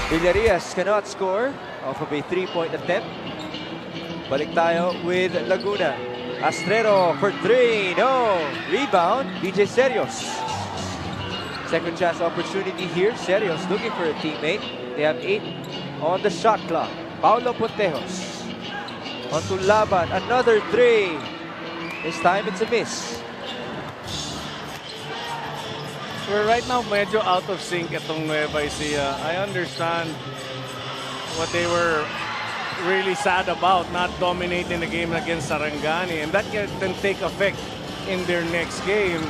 Villarias cannot score off of a 3-point attempt. Balik tayo with Laguna. Astrero for 3. No. Rebound. DJ Serios. Second chance opportunity here. Serios looking for a teammate. They have 8 on the shot clock. Paulo Pontejos. Onto Laban. Another 3. This time it's a miss. We're right now medyo out of sync itong Nueva Ecija. I understand what they were really sad about, not dominating the game against Sarangani, and that can take effect in their next game.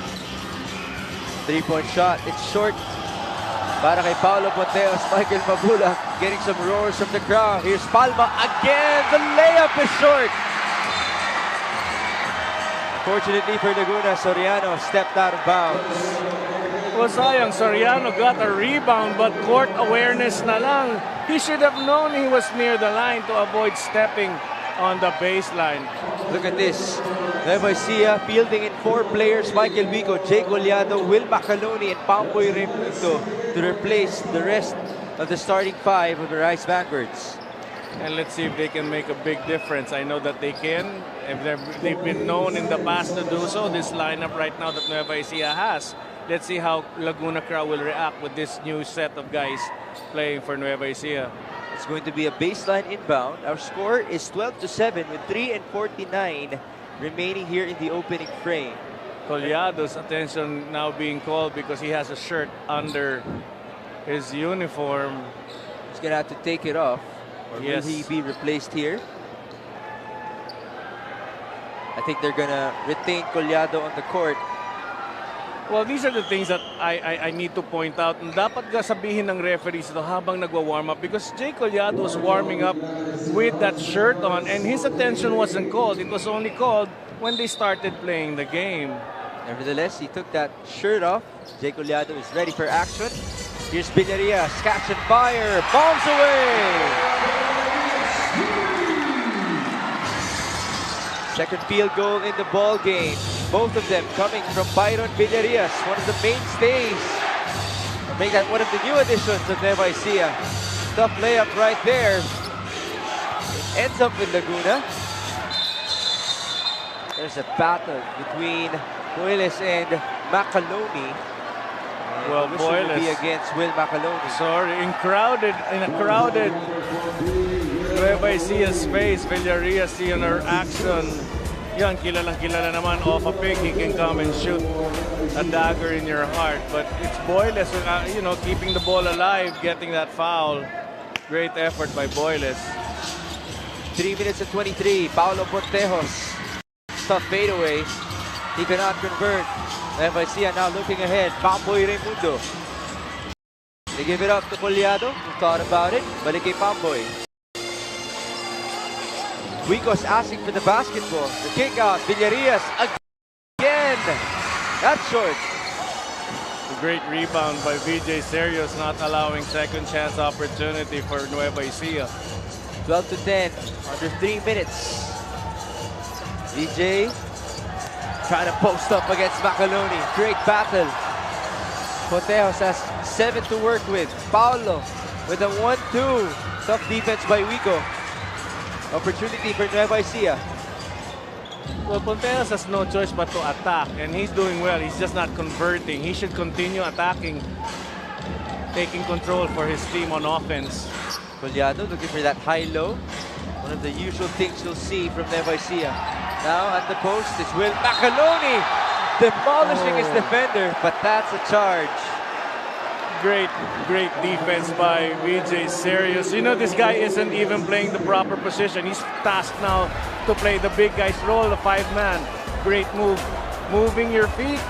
3-point shot, it's short. Para kay Paulo Ponteos, Michael Mabula getting some roars from the crowd. Here's Palma again, the layup is short. Fortunately for Laguna, Soriano stepped out of bounds. Well, sayang, Soriano got a rebound, but court awareness na lang. He should have known he was near the line to avoid stepping on the baseline. Look at this. Nueva Ecija fielding in 4 players. Michael Vico, Jay Goleado, Will Macaloni, and Pamboy Raimundo to replace the rest of the starting 5 of the Rice Vanguards. And let's see if they can make a big difference. I know that they can. If they've been known in the past to do so, this lineup right now that Nueva Ecija has. Let's see how Laguna crowd will react with this new set of guys playing for Nueva Ecija. It's going to be a baseline inbound. Our score is 12-7 with 3:49 remaining here in the opening frame. Colliado's attention now being called because he has a shirt under his uniform. He's going to have to take it off. Or will he be replaced here? I think they're going to retain Collado on the court. Well, these are the things that I need to point out. Dapat ga sabihin ng referees ito habang nagwa-warm up because Jay Collado was warming up with that shirt on and his attention wasn't called. It was only called when they started playing the game. Nevertheless, he took that shirt off. Jay Collado is ready for action. Here's Villarias, catch and fire, bombs away! Second field goal in the ball game. Both of them coming from Byron Villarias, one of the mainstays. Make that one of the new additions of Nueva Ecija. Tough layup right there. It ends up with Laguna. There's a battle between Boyles and Macaloni. Well, Boyles will be against Will Macaloni. Sorry, in a crowded Nueva Ecija space, Villarias seeing her action. Yan, kilalang-kilala naman off a pick. He can come and shoot a dagger in your heart. But it's Boyles, you know, keeping the ball alive, getting that foul. Great effort by Boyles. 3 minutes and 23. Paulo Pontejos. Tough fadeaway. He cannot convert. Nueva Ecija now looking ahead. Pamboy Raimundo. They give it up to Collado, who thought about it. Balik kay Pamboy. Wico's asking for the basketball. The kick out. Villarias again. That's short. A great rebound by VJ Serios, not allowing second chance opportunity for Nueva Ecija. 12-10. Under 3 minutes. VJ trying to post up against Macaloni. Great battle. Pontejos has 7 to work with. Paulo with a 1-2. Tough defense by Wico. Opportunity for Nueva Ecija. Well, Pontejos has no choice but to attack, and he's doing well. He's just not converting. He should continue attacking, taking control for his team on offense. Collado looking for that high-low. One of the usual things you'll see from Nueva Ecija. Now at the post, it's Will Macaloni demolishing his defender, but that's a charge. Great defense by VJ Serios. You know, this guy isn't even playing the proper position. He's tasked now to play the big guy's role, the 5-man. Great move. Moving your feet,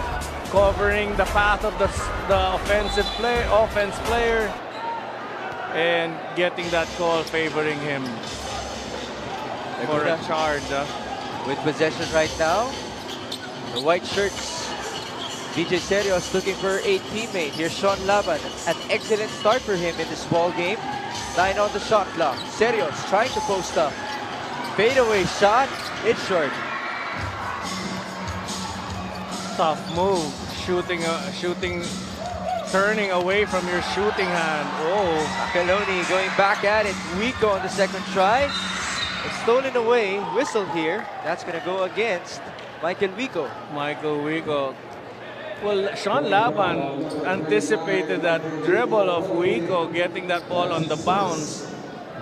covering the path of the offense player, and getting that call favoring him for a charge. With possession right now, the white shirts. VJ Serios looking for a teammate. Here's Sean Laban. An excellent start for him in this ball game. 9 on the shot clock. Serios trying to post up. Fadeaway shot. It's short. Tough move. Shooting turning away from your shooting hand. Oh, Macaloni going back at it. Wico on the second try. It's stolen away. Whistle here. That's going to go against Michael Wico. Michael Wico. Well, Sean Laban anticipated that dribble of Wico getting that ball on the bounce.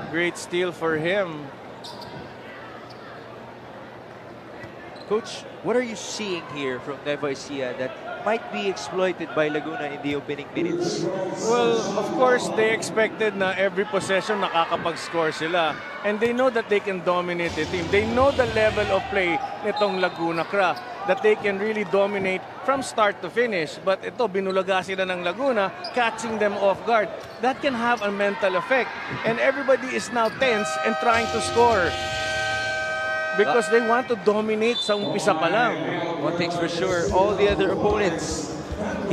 Great steal for him. Coach, what are you seeing here from Nueva Ecija that might be exploited by Laguna in the opening minutes? Well, of course, they expected na every possession nakakapag-score sila. And they know that they can dominate the team. They know the level of play nitong Laguna Craft, that they can really dominate from start to finish. But ito, binulaga sila ng Laguna, catching them off guard. That can have a mental effect. And everybody is now tense and trying to score. Because they want to dominate sa umpisa pa lang. One thing's for sure, all the other opponents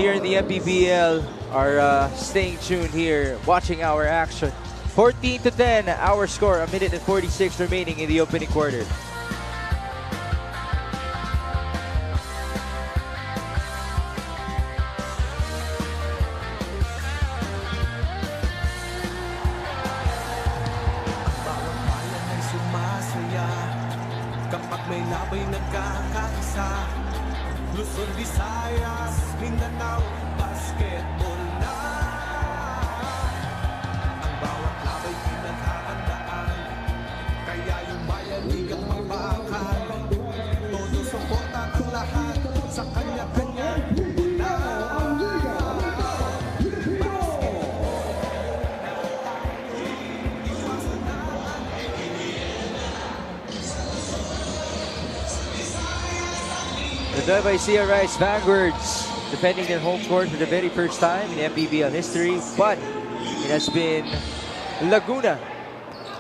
here in the Mpbl are staying tuned here, watching our action. 14-10, our score, 1:46 remaining in the opening quarter. Kapag may labay nagkakaisa, Luzon, Visayas, Mindanao, basketball na. Ang bawat labay pinaghahandaan, kaya yung bayan ligat magpakal. Todo suporta ang lahat sa kanya-kanyang na. The Nueva Ecija Rice Vanguards defending their home court for the very first time in Mpbl history, but it has been Laguna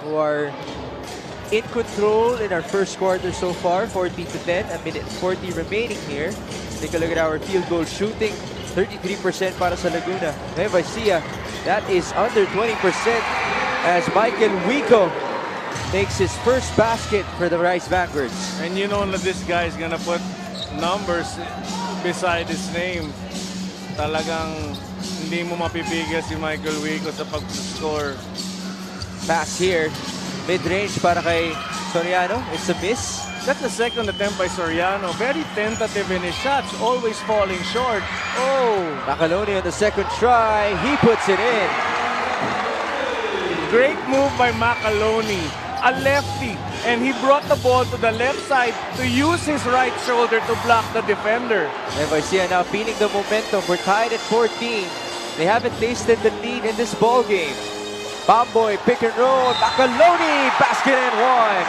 who are in control in our first quarter so far, 14-10, 1:40 remaining here. Take a look at our field goal shooting, 33% para sa Laguna. Nueva Ecija, that is under 20% as Michael Wico makes his first basket for the Rice Vanguards. And you know that this guy is gonna put numbers beside his name. Talagang hindi mo mapipigil si Michael Wico sa pag-score. Pass here, mid-range para kay Soriano. It's a miss. That's the second attempt by Soriano. Very tentative in his shots, always falling short. Oh! Macaloni on the second try. He puts it in. Great move by Macaloni. A lefty, and he brought the ball to the left side to use his right shoulder to block the defender. Nueva Ecija now feeling the momentum. We're tied at 14. They haven't tasted the lead in this ball game. Bomboy, pick and roll. Macaloni, basket and one.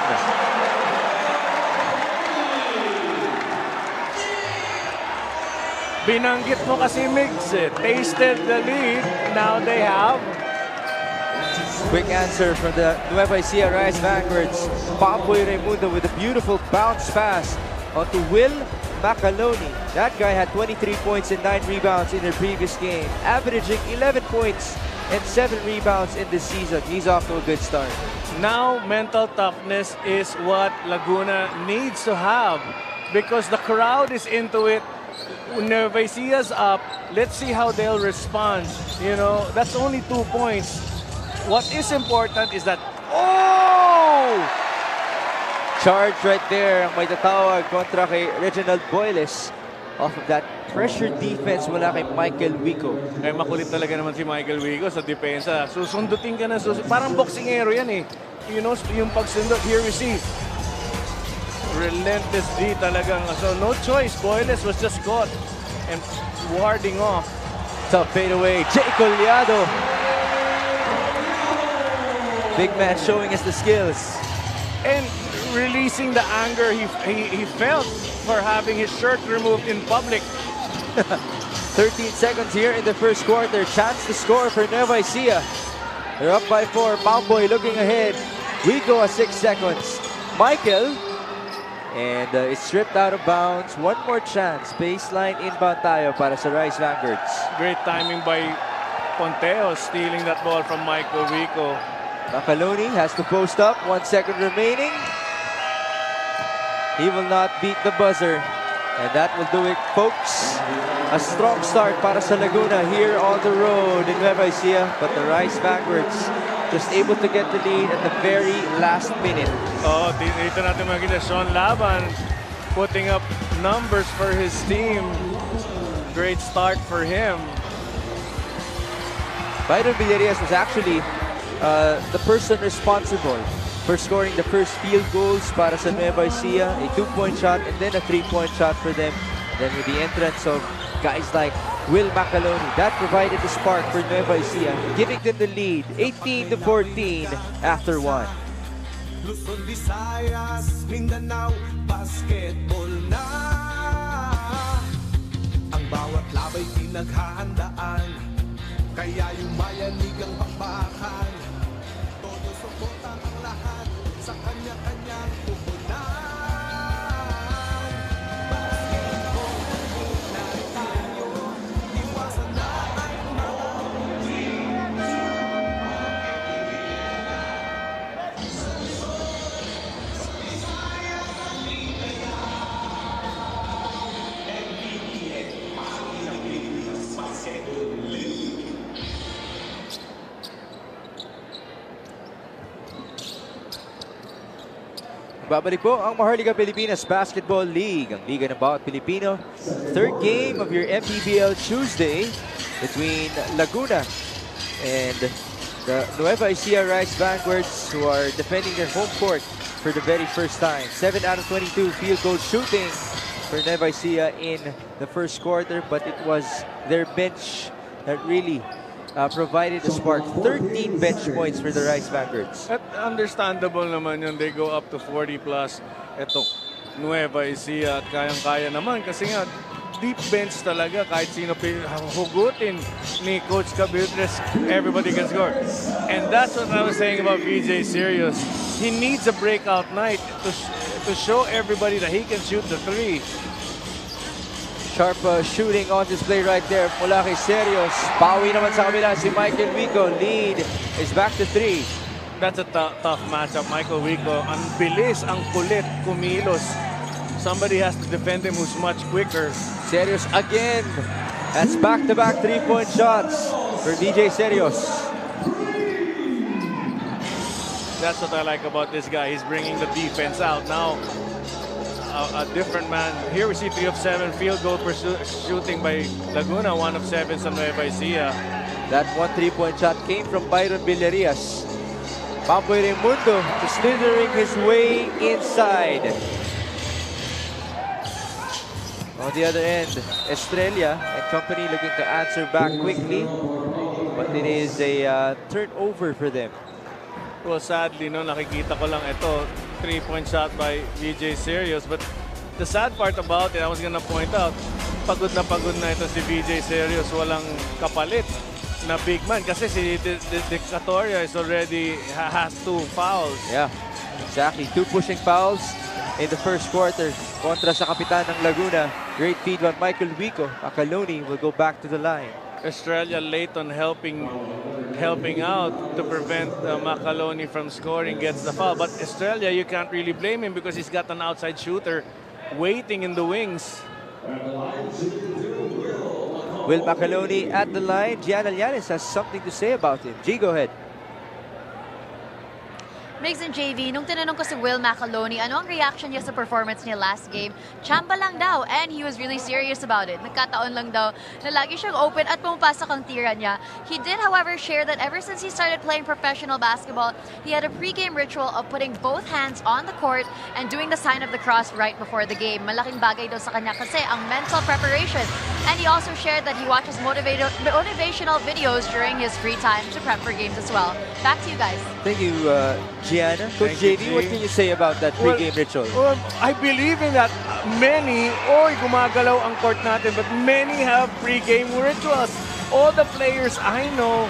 Binanggit mo kasi Migs, tasted the lead. Now they have. Quick answer from the Nueva Ecija Rice Vanguards. Bomboy Raimundo with a beautiful bounce pass onto Will Macaloni. That guy had 23 points and 9 rebounds in their previous game, averaging 11 points and 7 rebounds in this season. He's off to a good start. Now, mental toughness is what Laguna needs to have because the crowd is into it. Nueva Ecija's up. Let's see how they'll respond. You know, that's only 2 points. What is important is that, oh! Charge right there ang may tatawag kontra kay Reginald Boyles off of that pressure defense mula kay Michael Wico. Eh, makulit talaga naman si Michael Wico sa depensa. Susundutin ka na, parang boxingero yan eh. You know, yung pagsundot, here we see. Relentless D talagang. So no choice, Boyles was just caught and warding off. Tough fadeaway, Jay Collado. Big man showing us the skills. And releasing the anger he felt for having his shirt removed in public. 13 seconds here in the first quarter. Chance to score for Nueva Ecija. They're up by 4. Bomboy looking ahead. Wico has 6 seconds. Michael. And it's stripped out of bounds. One more chance. Baseline inbound tayo para sa Rice Vanguards. Great timing by Ponteo stealing that ball from Michael Wico. Macaloni has to post up. 1 second remaining. He will not beat the buzzer. And that will do it, folks. A strong start para sa Laguna here on the road in Nueva Ecija. But the Rice Vanguards just able to get the lead at the very last minute. Oh, dito natin makikita Sean Laban putting up numbers for his team. Great start for him. Byron Villarias was actually the person responsible for scoring the first field goals para sa Nueva Ecija, a 2-point shot and then a 3-point shot for them. Then with the entrance of guys like Will Macaloni, that provided the spark for Nueva Ecija, giving them the lead, 18-14 after 1. Luzon, Visayas, Mindanao, basketball na. Ang bawat labay pinaghahandaan, kaya yung bayanigang bakbakan. Todo suporta ang lahat sa kanya-kanyang pupunan. Basketball, narin tayo, iwasan na ang Babalik po ang Maharlika Pilipinas Basketball League, ang liga ng bawat Pilipino. Third game of your Mpbl Tuesday between Laguna and the Nueva Ecija Rice Vanguards, who are defending their home court for the very first time. 7 out of 22 field goal shooting for Nueva Ecija in the first quarter, but it was their bench that really provided a spark. 13 bench points for the Rice Vanguards. At understandable naman yun. They go up to 40 plus. Ito, Nueva Ecija at kayang-kaya naman kasi nga deep bench talaga. Kahit sino hugutin ni Coach Cabiltres, everybody can score. And that's what I was saying about VJ Serious. He needs a breakout night to show everybody that he can shoot the three. Sharp shooting on display right there mula kay Serios. Pawi naman sa kabila si Michael Wico. Lead is back to 3. That's a tough matchup. Michael Wico, ang bilis, ang kulit, kumilos. Somebody has to defend him who's much quicker. Serios again. That's back-to-back 3-point shots for DJ Serios. That's what I like about this guy. He's bringing the defense out. Now, a different man. Here we see 3 of 7 field goal shooting by Laguna, 1 of 7 sa Nueva Ecija. That one 3-point shot came from Byron Villarias. Pamboy Raimundo just slithering his way inside. On the other end, Estrella and company looking to answer back quickly, but it is a turnover for them. Well, sadly, no, nakikita ko lang ito, 3-point shot by VJ Serious. But the sad part about it, I was gonna point out, pagod na ito si VJ Serious. Walang kapalit na big man. Kasi si Decatoria is already has 2 fouls. Yeah, exactly. 2 pushing fouls in the first quarter kontra sa kapitan ng Laguna. Great feed by Michael Wico. Macaloni will go back to the line. Australia late on helping out to prevent Macaloni from scoring, gets the foul. But Australia, you can't really blame him because he's got an outside shooter waiting in the wings. Will Macaloni at the line. Gianna Llanes has something to say about him. G, go ahead. Migs and JV, nung tinanong ko si Will Macaloni, ano ang reaction niya sa performance niya last game, chamba lang daw, and he was really serious about it. Nagkataon lang daw na lagi siyang open at pumapasok ang tira niya. He did, however, share that ever since he started playing professional basketball, he had a pre-game ritual of putting both hands on the court and doing the sign of the cross right before the game. Malaking bagay daw sa kanya kasi ang mental preparation. And he also shared that he watches motivational videos during his free time to prep for games as well. Back to you guys. Thank you, Gianna. Coach JV, what can you say about that pre-game ritual? Well, I believe in that. Many, gumagalaw ang court natin, but many have pre-game rituals. All the players I know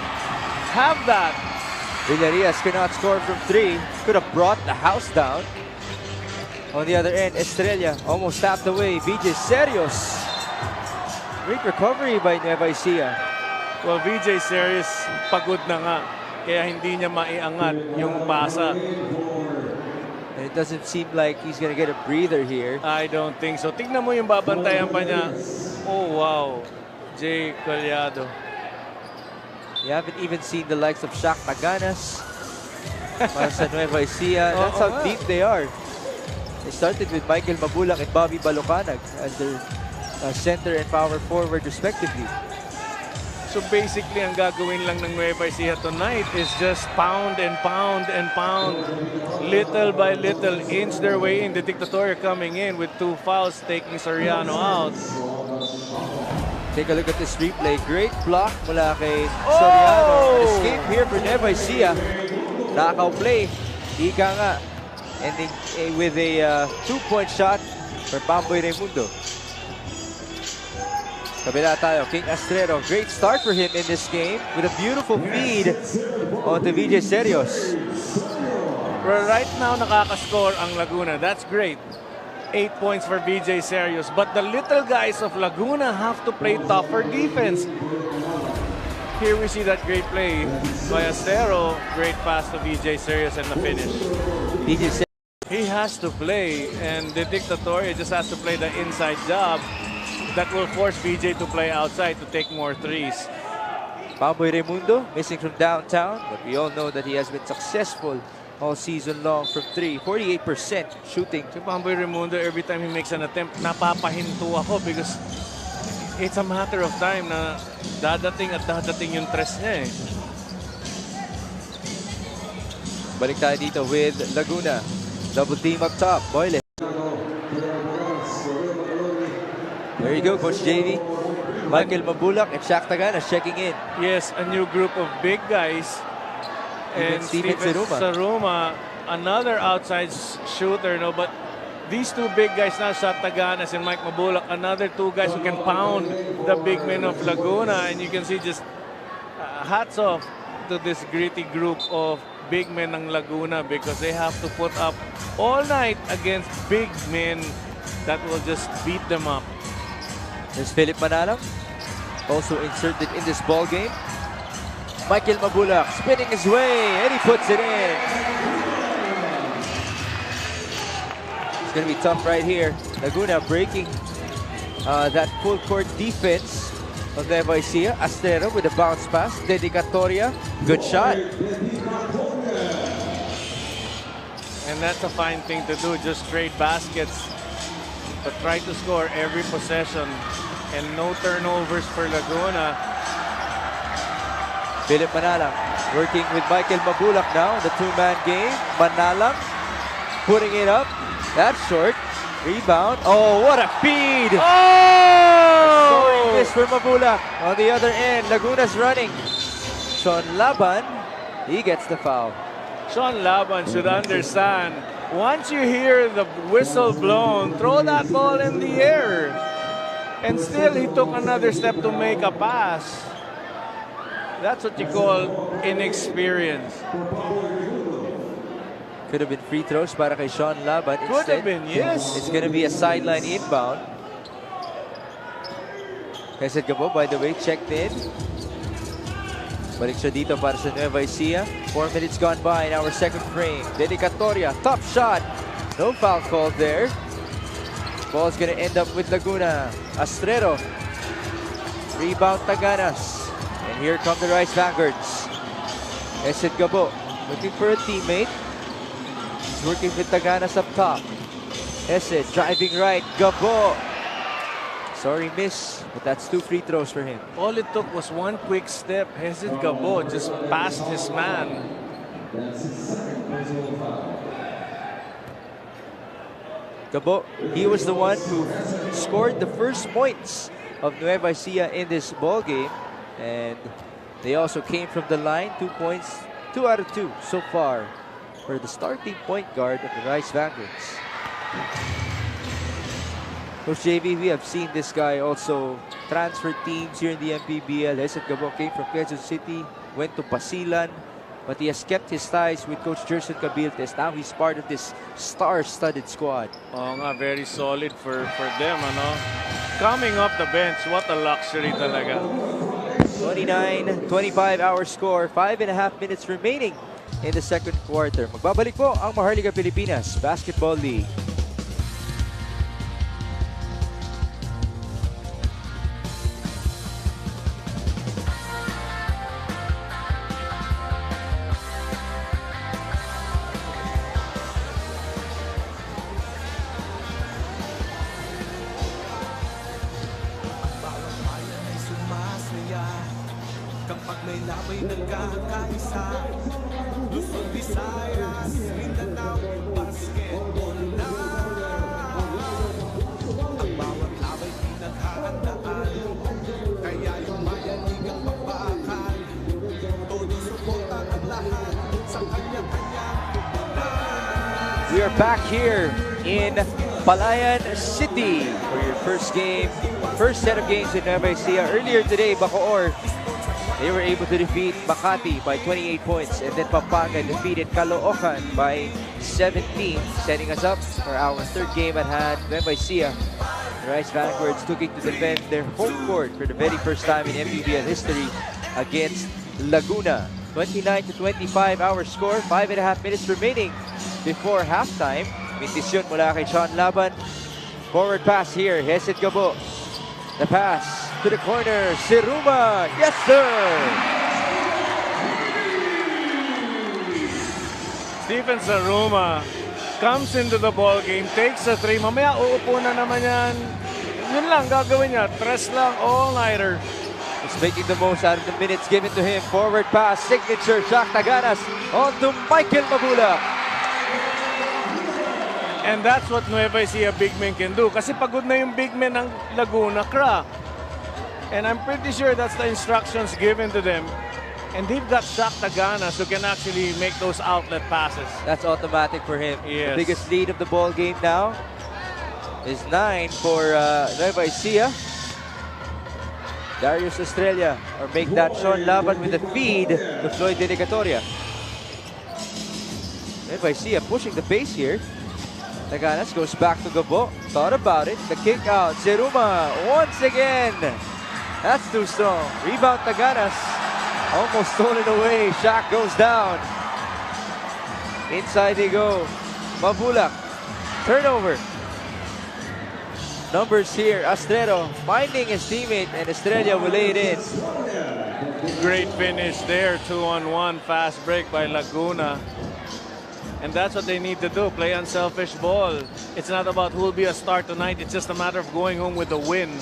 have that. Villarias cannot score from 3. Could have brought the house down. On the other end, Estrella almost tapped away. VJ Serios. Great recovery by Nueva Ecija. Well, VJ Serious, pagod na nga. Kaya hindi niya maiangat yung pasa. And it doesn't seem like he's gonna get a breather here. I don't think so. Tignan mo yung babantayan pa niya. Oh, wow. Jay Collado. You haven't even seen the likes of Shaq Taganas para sa Nueva Ecija. That's how deep they are. They started with Michael Mabulak and Bobby Balocanag as their center and power forward respectively. So basically, ang gagawin lang ng Nueva Ecija tonight is just pound and pound and pound. Little by little, inch their way in. The Dictatoria coming in with 2 fouls, taking Soriano out. Take a look at this replay. Great block mula kay Soriano. Escape here for Nueva Ecija. Knockout play. Ika nga. Ending with a 2-point shot for Pamboy Raimundo. Kabila tayo, King Astrero. Great start for him in this game with a beautiful feed onto VJ Serios. Well, right now, nakakascore ang Laguna. That's great. 8 points for VJ Serios. But the little guys of Laguna have to play tougher defense. Here we see that great play by Astrero. Great pass to VJ Serios and the finish. VJ Serios. He has to play, and the Dictatoria just has to play the inside job. That will force VJ to play outside to take more threes. Pamboy Raimundo missing from downtown, but we all know that he has been successful all season long from 3. 48% shooting. Si Pamboy Raimundo, every time he makes an attempt, napapahinto ako because it's a matter of time na dadating at dadating yung tres niya eh. Balik tayo dito with Laguna. Double team up top. Boyle. There you go, Coach JV. Michael Mabulak and Shaq Taganas checking in. Yes, a new group of big guys. And Steven Saruma, another outside shooter, no? But these two big guys now, Shaq Taganas and Mike Mabulak, another 2 guys who can pound the big men of Laguna. And you can see just hats off to this gritty group of big men ng Laguna because they have to put up all night against big men that will just beat them up. There's Philip Manalang, also inserted in this ball game. Michael Mabulak spinning his way, and he puts it in. It's going to be tough right here. Laguna breaking that full court defense of Nueva Ecija. Astrero with a bounce pass. Dedicatoria, good shot. And that's a fine thing to do, just trade baskets, but try to score every possession and no turnovers for Laguna. Philip Manalang working with Michael Mabulak now, the 2-man game. Manalang putting it up. That's short. Rebound. Oh, what a feed! Oh! Scoring miss for Mabulak. On the other end, Laguna's running. Sean Laban, he gets the foul. Sean Laban should understand, once you hear the whistle blown, throw that ball in the air. And still, he took another step to make a pass. That's what you call inexperience. Could have been free throws para kay Sean Laban. Could have been, yes. It's going to be a sideline inbound. Hesed Gabo, by the way, checked in. Balik siya dito para sa Nueva Ecija. 4 minutes gone by in our second frame. Dedicatoria, top shot. No foul called there. Ball's gonna end up with Laguna. Astrero. Rebound Taganas. And here come the Rice Vanguards. Hesed Gabo looking for a teammate. He's working with Taganas up top. Hesed driving right. Gabo. Sorry, miss, but that's 2 free throws for him. All it took was one quick step. Hesed Gabo just passed his man. Gabo, he was the one who scored the first points of Nueva Ecija in this ball game, and they also came from the line. 2 points, 2 out of 2 so far for the starting point guard of the Rice Vanguards. Coach JV, we have seen this guy also transfer teams here in the Mpbl. Hesed Gabo came from Quezon City, went to Pasilan, but he has kept his ties with Coach Jerson Cabiltes. Now he's part of this star-studded squad. Oh nga, very solid for them, ano? Coming off the bench, what a luxury talaga. 29-25 our score, 5.5 minutes remaining in the second quarter. Magbabalik po ang Maharlika Pilipinas Basketball League. Bawat bayan ay sumasaya kapag may labay nagkakaisa. Luzon, Visayas, Mindanao, basketball na. Ang bawat labay pinaghahandaan, kaya yung bayanigang pagbakal. Todo suporta ang lahat sa kanya-kanyang tubunan. We are back here in Palayan City for your first set of games in Nueva Ecija. Earlier today, Bacoor, they were able to defeat Makati by 28 points, and then Pampanga defeated Caloocan by 17, setting us up for our third game at hand. Nueva Ecija, the Rice Vanguards looking to defend their home court for the very first time in Mpbl history against Laguna. 29-25 our score, 5.5 minutes remaining before halftime. Bendición mula kay Sean Laban. Forward pass here, Hesed Gabo. The pass to the corner, Siruma. Yes, sir! Stephen Saruma comes into the ball game, takes a three. Mamaya uupo na naman yan. Yun lang gagawin niya. Tres lang, all-nighter. He's making the most out of the minutes given to him. Forward pass, signature shot, Taganas. On to Michael Mabula. And that's what Nueva Ecija big men can do. Kasi pagod na yung big men ng Laguna, Kra. And I'm pretty sure that's the instructions given to them. And they've got Shaq Taganas who can actually make those outlet passes. That's automatic for him. Yes. The biggest lead of the ball game now is 9 for Nueva Ecija. Darius Estrella, or make that Sean Laban with the feed to Floyd Dedicatoria. Nueva Ecija pushing the pace here. Taganas goes back to Gabo. Thought about it. The kick out. Zeruma once again. That's too strong. Rebound Taganas. Almost stolen away. Shaq goes down. Inside they go. Mabulak. Turnover. Numbers here. Astrero finding his teammate, and Estrella will lay it in. Great finish there. 2-on-1 fast break by Laguna. And that's what they need to do, play unselfish ball. It's not about who will be a star tonight. It's just a matter of going home with a win.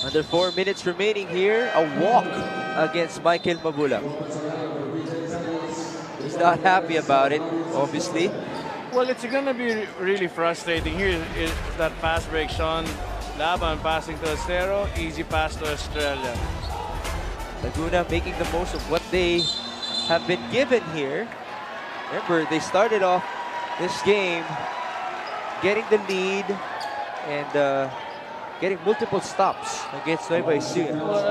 Under 4 minutes remaining here, a walk against Michael Mabula. He's not happy about it, obviously. Well, it's going to be really frustrating. Here is that fast break. Sean Laban passing to Estero. Easy pass to Estrella. Laguna making the most of what they have been given here. Remember, they started off this game getting the lead and getting multiple stops against Nueva Ecija. Well,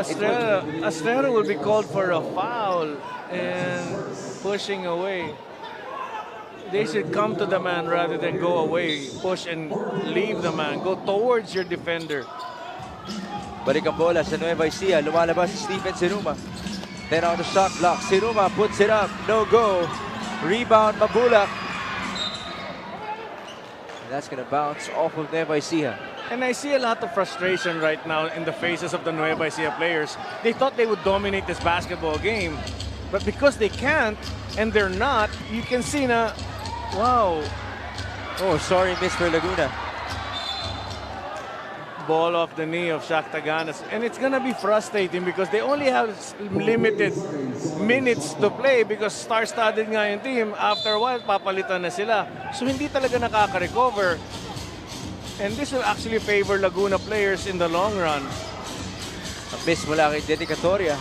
Estrella will be called for a foul and pushing away. They should come to the man rather than go away, push and leave the man. Go towards your defender. Balik ang bola sa Nueva Ecija. Lumalabas si Stephen Siruma. Then on the shot block, Siruma puts it up. No go. Rebound Mabulak. And that's going to bounce off of Nueva Ecija. And I see a lot of frustration right now in the faces of the Nueva Ecija players. They thought they would dominate this basketball game. But because they can't, and they're not, you can see na, wow. Oh, sorry miss for Laguna. Ball off the knee of Shaq Taganas. And it's gonna be frustrating because they only have limited minutes to play because star-studded nga yung team. After a while, papalitan na sila. So hindi talaga nakaka-recover. And this will actually favor Laguna players in the long run. A miss mula kay Dedicatoria.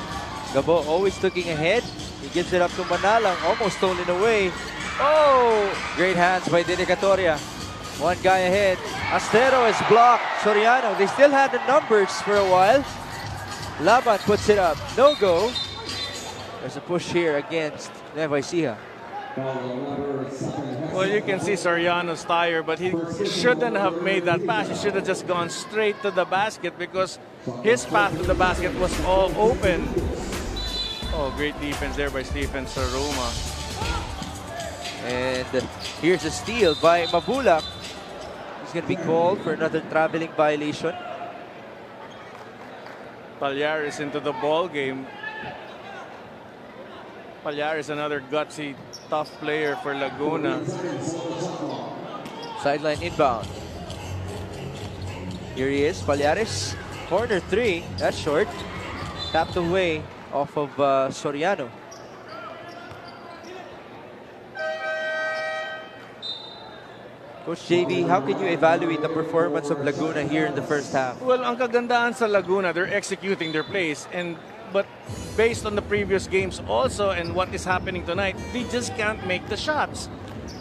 Gabo always looking ahead. He gives it up to Manalang. Almost stolen away. Oh! Great hands by Dedicatoria. One guy ahead. Astero is blocked. Soriano, they still had the numbers for a while. Laban puts it up. No go. There's a push here against Nueva Ecija. Well, you can see Soriano's tired, but he shouldn't have made that pass. He should have just gone straight to the basket because his path to the basket was all open. Oh, great defense there by Stephen Saruma. And here's a steal by Mabulak. He's going to be called for another traveling violation. Palyares into the ball game. Palyares, another gutsy, tough player for Laguna. Sideline inbound. Here he is, Palyares. Corner three, that's short. Tapped away off of Soriano. Coach JV, how can you evaluate the performance of Laguna here in the first half? Well, ang kagandaan sa Laguna, they're executing their plays. But based on the previous games also and what is happening tonight, they just can't make the shots.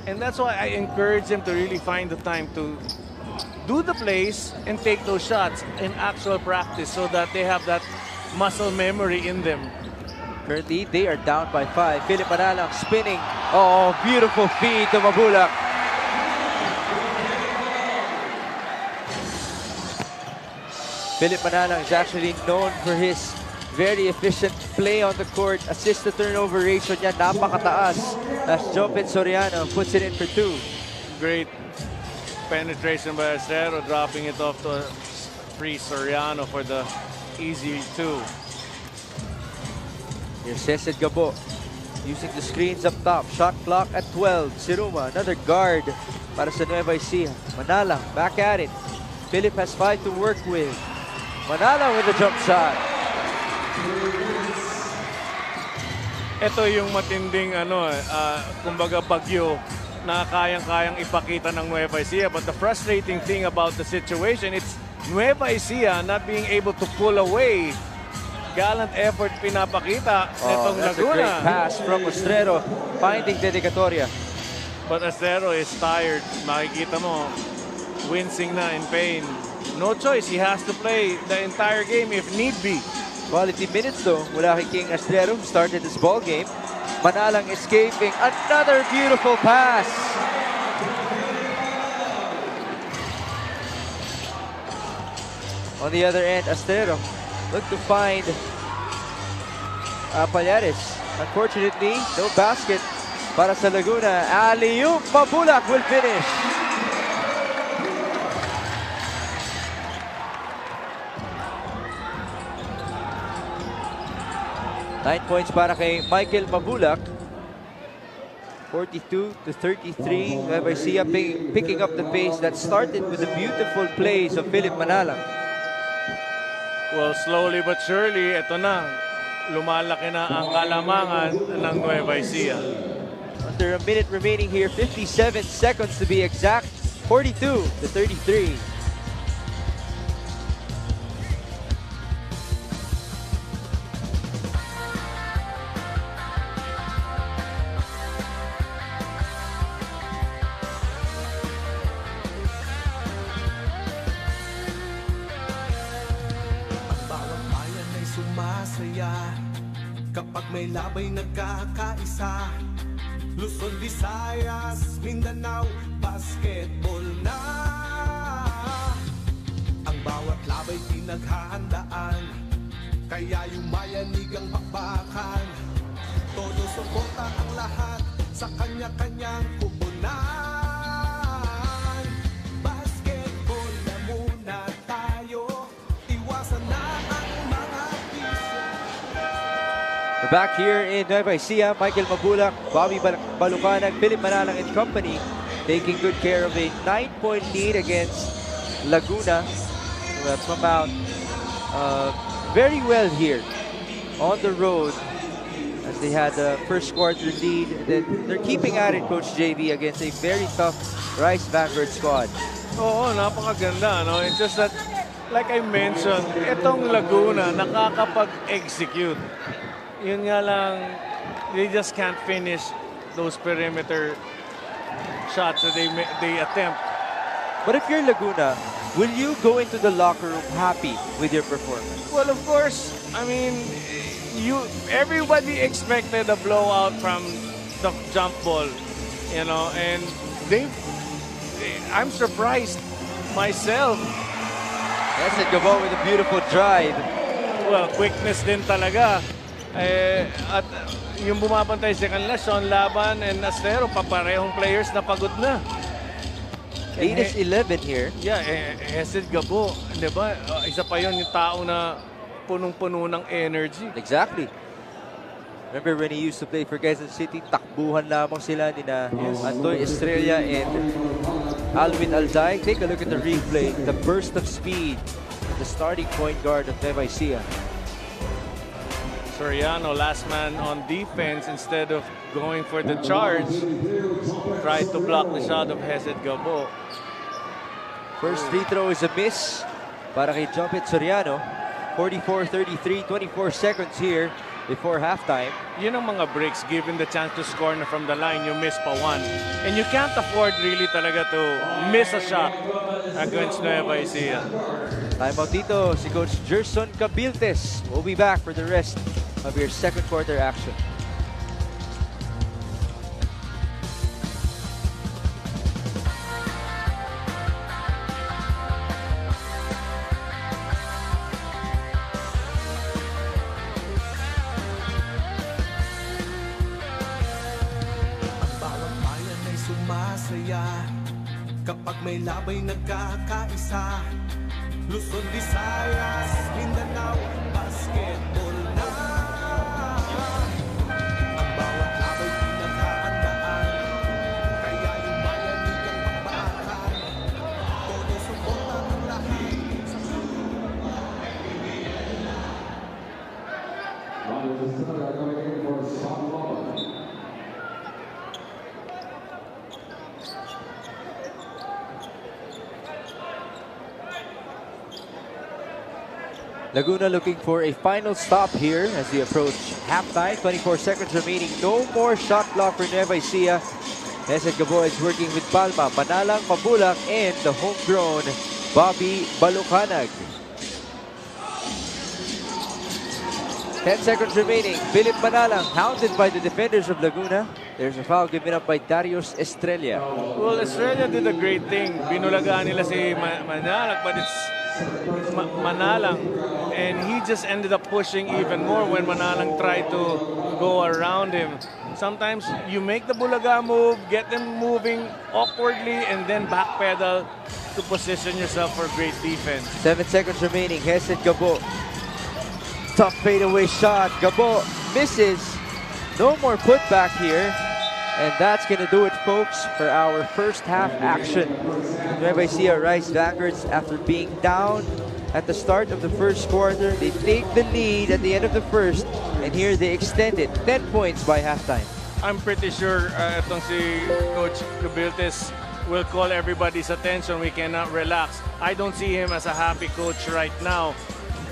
And that's why I encourage them to really find the time to do the plays and take those shots in actual practice so that they have that muscle memory in them. Currently, they are down by 5. Philip Manalang spinning. Oh, beautiful feed to Mabulak. Philip Manalang is actually known for his very efficient play on the court. Assist to turnover ratio niya napakataas. As Jopin Soriano puts it in for 2. Great penetration by Acero, dropping it off to free Soriano for the easy 2. Here's Cesar Gabo using the screens up top. Shot clock at 12. Siruma, another guard para sa Nueva Ecija. Manalang back at it. Philip has 5 to work with. Manalang with a jump shot. Ito yung matinding kumbaga bagyo na kayang-kayang ipakita ng Nueva Ecija. But the frustrating thing about the situation, it's Nueva Ecija not being able to pull away. Gallant effort pinapakita nitong That's Laguna. a great pass from Ostrero, finding Dedicatoria. But Acero is tired. Makikita mo, wincing na in pain. No choice, he has to play the entire game if need be. Quality minutes though mula kay King Ostrero, who started this ball game. Manalang escaping. Another beautiful pass. On the other end, Ostrero look to find Palyares. Unfortunately, no basket para sa Laguna. Alley-oop, Mabulak will finish. Nine points para kay Michael Mabulak. 42-33. Nueva Ecija picking up the pace that started with the beautiful plays of Philip Manalang. Well, slowly but surely, ito na. Lumalaki na ang kalamangan ng Nueva Ecija. Under a minute remaining here, 57 seconds to be exact. 42-33. Kapag may labay nagkakaisa, Luzon, Visayas, Mindanao, basketball na. Ang bawat labay pinaghahandaan, kaya yung mayanigang pakbakan. Todo suporta ang lahat sa kanya-kanyang kupunan. Basketball na muna tayo, iwasan na ang mga piso. We're back here in Nueva Ecija. Michael Mabulak, Bobby Balucanag, Philip Manalang and company taking good care of a 9-point lead against Laguna, who have come out very well here on the road as they had the first quarter lead. Then they're keeping at it, Coach JV, against a very tough Rice Vanguard squad. Oo, napakaganda. No? It's just that, like I mentioned, itong Laguna nakakapag-execute. Yun nga lang, they just can't finish those perimeter shots that they attempt. But if you're Laguna, will you go into the locker room happy with your performance? Well, of course, I mean, everybody expected a blowout from the jump ball, you know, and I'm surprised myself. That's a Gabo with a beautiful drive. Well, quickness din talaga. At yung bumabantay sa kanila, Sean Laban and Astero, paparehong players na pagod na. 8 is 11 here. Yeah, Hesed Gabo, di ba? Isa pa yun yung tao na punong-puno ng energy. Exactly. Remember when he used to play for Quezon City, takbuhan lamang sila ni na Antoy Estrella and Alvin Alzay. Take a look at the replay. The burst of speed. The starting point guard of Nueva Ecija. Soriano, last man on defense, instead of going for the charge, tried to block the shot of Hesed Gabo. First free throw is a miss para kay Jumpit Soriano. 44-33, 24 seconds here before halftime. Yun ang mga breaks, given the chance to score na from the line, you miss pa one. And you can't afford really talaga to miss a shot against Nueva Ecija. Timeout dito si Coach Gerson Cabiltes. We'll be back for the rest of your second quarter action. Bawat bayan ay sumasaya kapag may labay nagkakaisa. Luzon, Visayas, Mindanao, basketball na. Ang bawat labay pinaghahandaan, kaya yung bayan nilang pagbakan. Todo suporta ng lahat. Laguna looking for a final stop here as they approach halftime. 24 seconds remaining. No more shot clock for Nueva Ecija. Hesed Gabo is working with Palma, Manalang, Pabulak, and the homegrown Bobby Balucanag. 10 seconds remaining. Philip Manalang hounded by the defenders of Laguna. There's a foul given up by Darius Estrella. Well, Estrella did a great thing. Binulagaan nila si Manalang, but it's Manalang. And he just ended up pushing even more when Manalang tried to go around him. Sometimes you make the Bulaga move, get them moving awkwardly, and then backpedal to position yourself for great defense. 7 seconds remaining. Hesed Gabo. Tough fadeaway shot. Gabo misses. No more putback here. And that's going to do it, folks, for our first half action. Nueva Ecija rise vanguards after being down at the start of the first quarter. They take the lead at the end of the first, and here they extend it 10 points by halftime. I'm pretty sure itong si Coach Cabiltes will call everybody's attention. We cannot relax. I don't see him as a happy coach right now.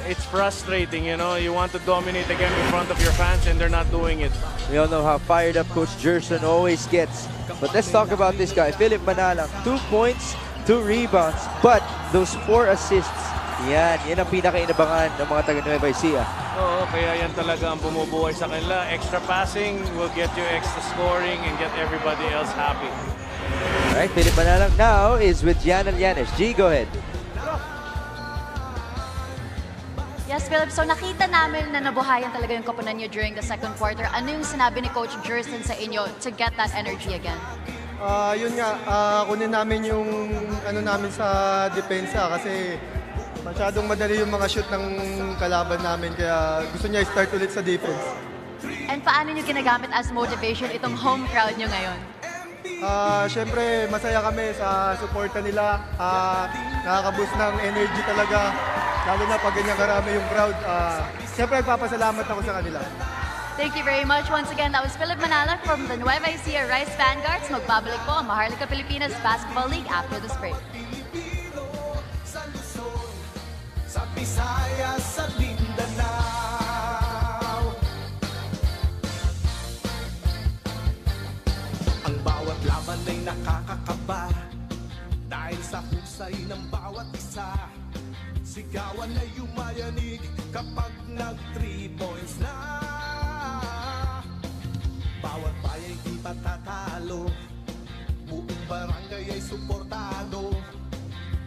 It's frustrating, you know. You want to dominate again in front of your fans and they're not doing it. We all know how fired up Coach Gerson always gets. But let's talk about this guy, Philip Manalang. 2 points, 2 rebounds, but those 4 assists, yan ang pinaka-inabangan ng mga taga-Nueva Ecija. Oo, kaya yan talaga ang bumubuhay sa kanila. Extra passing will get you extra scoring and get everybody else happy. Alright, Philip Manalang now is with Jan Alyanes. G, go ahead. Yes, Philip. So nakita namin na nabuhayan talaga yung koponan niyo during the second quarter. Ano yung sinabi ni Coach Gerson sa inyo to get that energy again? Yun nga, kunin namin yung ano namin sa depensa kasi masyadong madali yung mga shoot ng kalaban namin kaya gusto niya i-start ulit sa defense. And paano niyo ginagamit as motivation itong home crowd niyo ngayon? Siyempre, masaya kami sa suporta nila. Nakaka-boost ng energy talaga. Lalo na pag ganyan karami yung crowd. Siyempre, nagpapasalamat ako sa kanila. Thank you very much. Once again, that was Philip Manalang from the Nueva Ecija Rice Vanguards. Magbabalik po ang Maharlika Pilipinas Basketball League after this break. Sa Luzon, sa Visayas, sa Mindanao. Ang bawat laban ay nakakakaba dahil sa husay ng bawat isa. Sigawan ay yumayanig kapag nag-3 points na. Bawat bayay di patatalo, buong barangay ay suportado.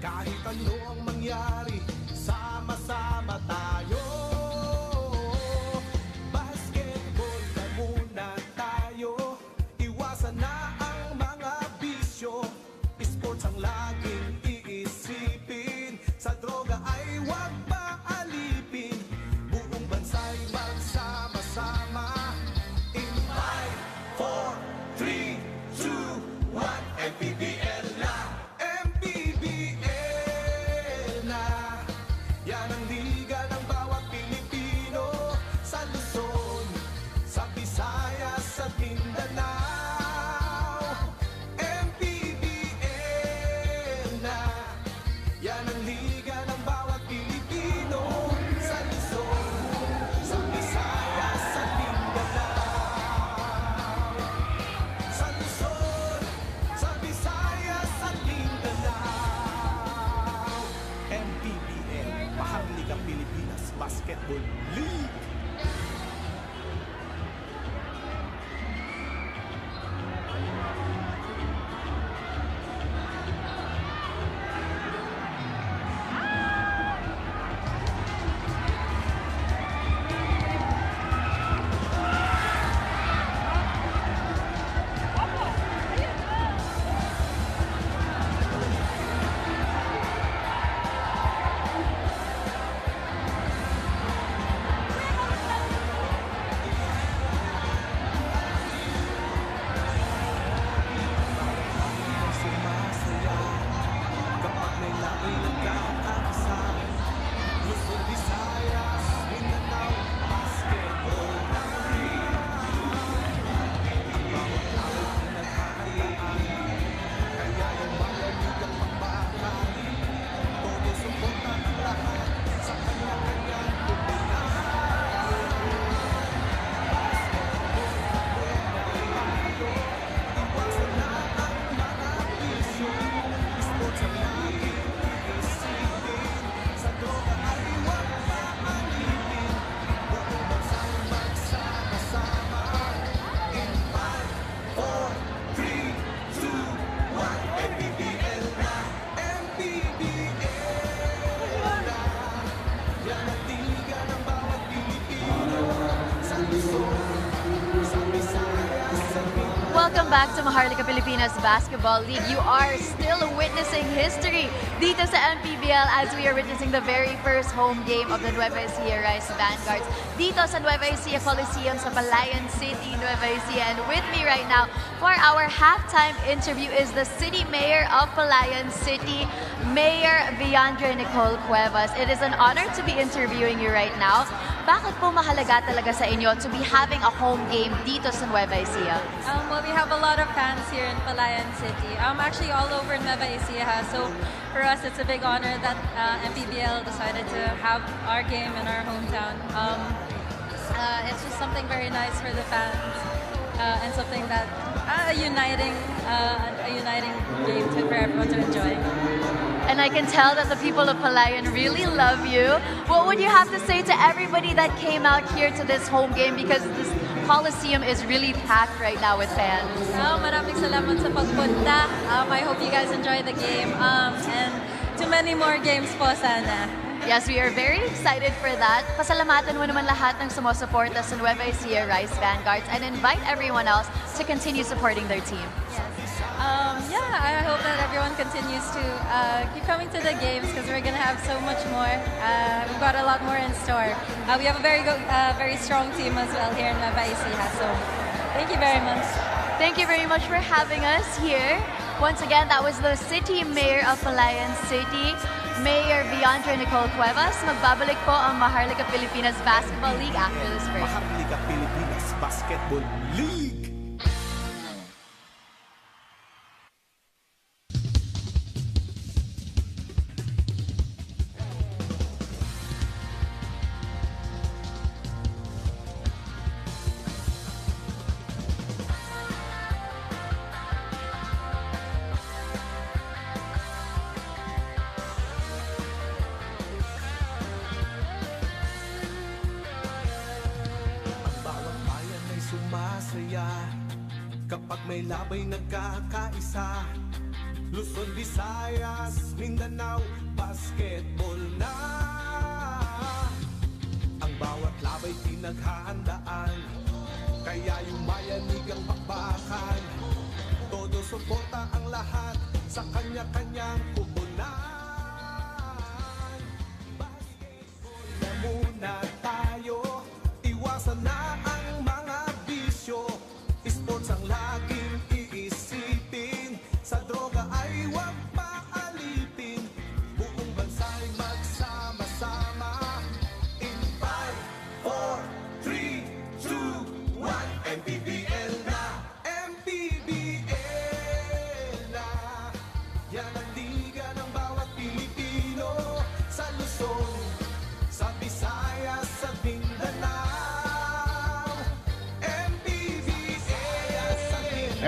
Kahit ano ang mangyari, sama-sama tayo. Basket at Mindanao. Mpbl na, yan ang liga ng bawat Pilipino. Sa Luzon, sa Visayas at Mindanao. Sa Luzon, sa Visayas at Mindanao. Mpbl, Maharlikang Pilipinas Basketball League. Sumasaya kapag may labi nagkakaisa. Luzon, Visayas, Mindanao, basketball na rin. Ang bawat awit pinaghahandaan, kaya yung malamig ang pagbakan. Todo suporta ang lahat sa kanya-kanyang tutunan. Iwasan na ang mga bisyo, sports ang laging iisipin. Sa droga ay huwag maalipin, buong bansang magsama-sama. In 5, 4, 3, 2, 1, Mpbl na, Mpbl na. Yan ang liga ng bawat Pilipino. Sa Luzon, sa Visayas, sa Mindanao. Welcome back to Maharlika Pilipinas Basketball League. You are still witnessing history dito sa Mpbl as we are witnessing the very first home game of the Nueva Ecija Rice Vanguards dito sa Nueva Ecija Coliseum sa Palayan City, Nueva Ecija. And with me right now for our halftime interview is the City Mayor of Palayan City, Mayor Viandre Nicole Cuevas. It is an honor to be interviewing you right now. Bakit po mahalaga talaga sa inyo to be having a home game dito sa Nueva Ecija? Well, we have a lot of fans here in Palayan City. Actually all over Nueva Ecija. So for us, it's a big honor that Mpbl decided to have our game in our hometown. It's just something very nice for the fans and something that a uniting game for everyone to enjoy. And I can tell that the people of Palayan really love you. What would you have to say to everybody that came out here to this home game, because this Coliseum is really packed right now with fans? Maraming salamat sa pagpunta. I hope you guys enjoy the game and to many more games po sana. Yes, we are very excited for that. Pasalamatan mo naman lahat ng sumusuporta sa Nueva Ecija Rice Vanguards and invite everyone else to continue supporting their team. Yes. I hope that everyone continues to keep coming to the games because we're going to have so much more. We've got a lot more in store. We have a very strong team as well here in Nueva Ecija. So thank you very much. Thank you very much for having us here. Once again, that was the City Mayor of Palayan City, Mayor Viandre Nicole Cuevas. Magbabalik po ang Maharlika Pilipinas Basketball League after this break. Maharlika Pilipinas Basketball League. Sumasaya kapag may labay nagkakaisa. Luzon, Visayas, Mindanao, basketball na. Ang bawat labay pinaghahandaan, kaya yumayanig ang bakbakan. Todo suporta ang lahat sa kanya-kanyang pupunan. Basketball na muna tayo, iwasan na ang mga bisyo. Sports ang laging iisipin, sa droga ay huwag maalipin. Buong bansa'y magsama-sama. In 5, 4, 3, 2, 1, Mpbl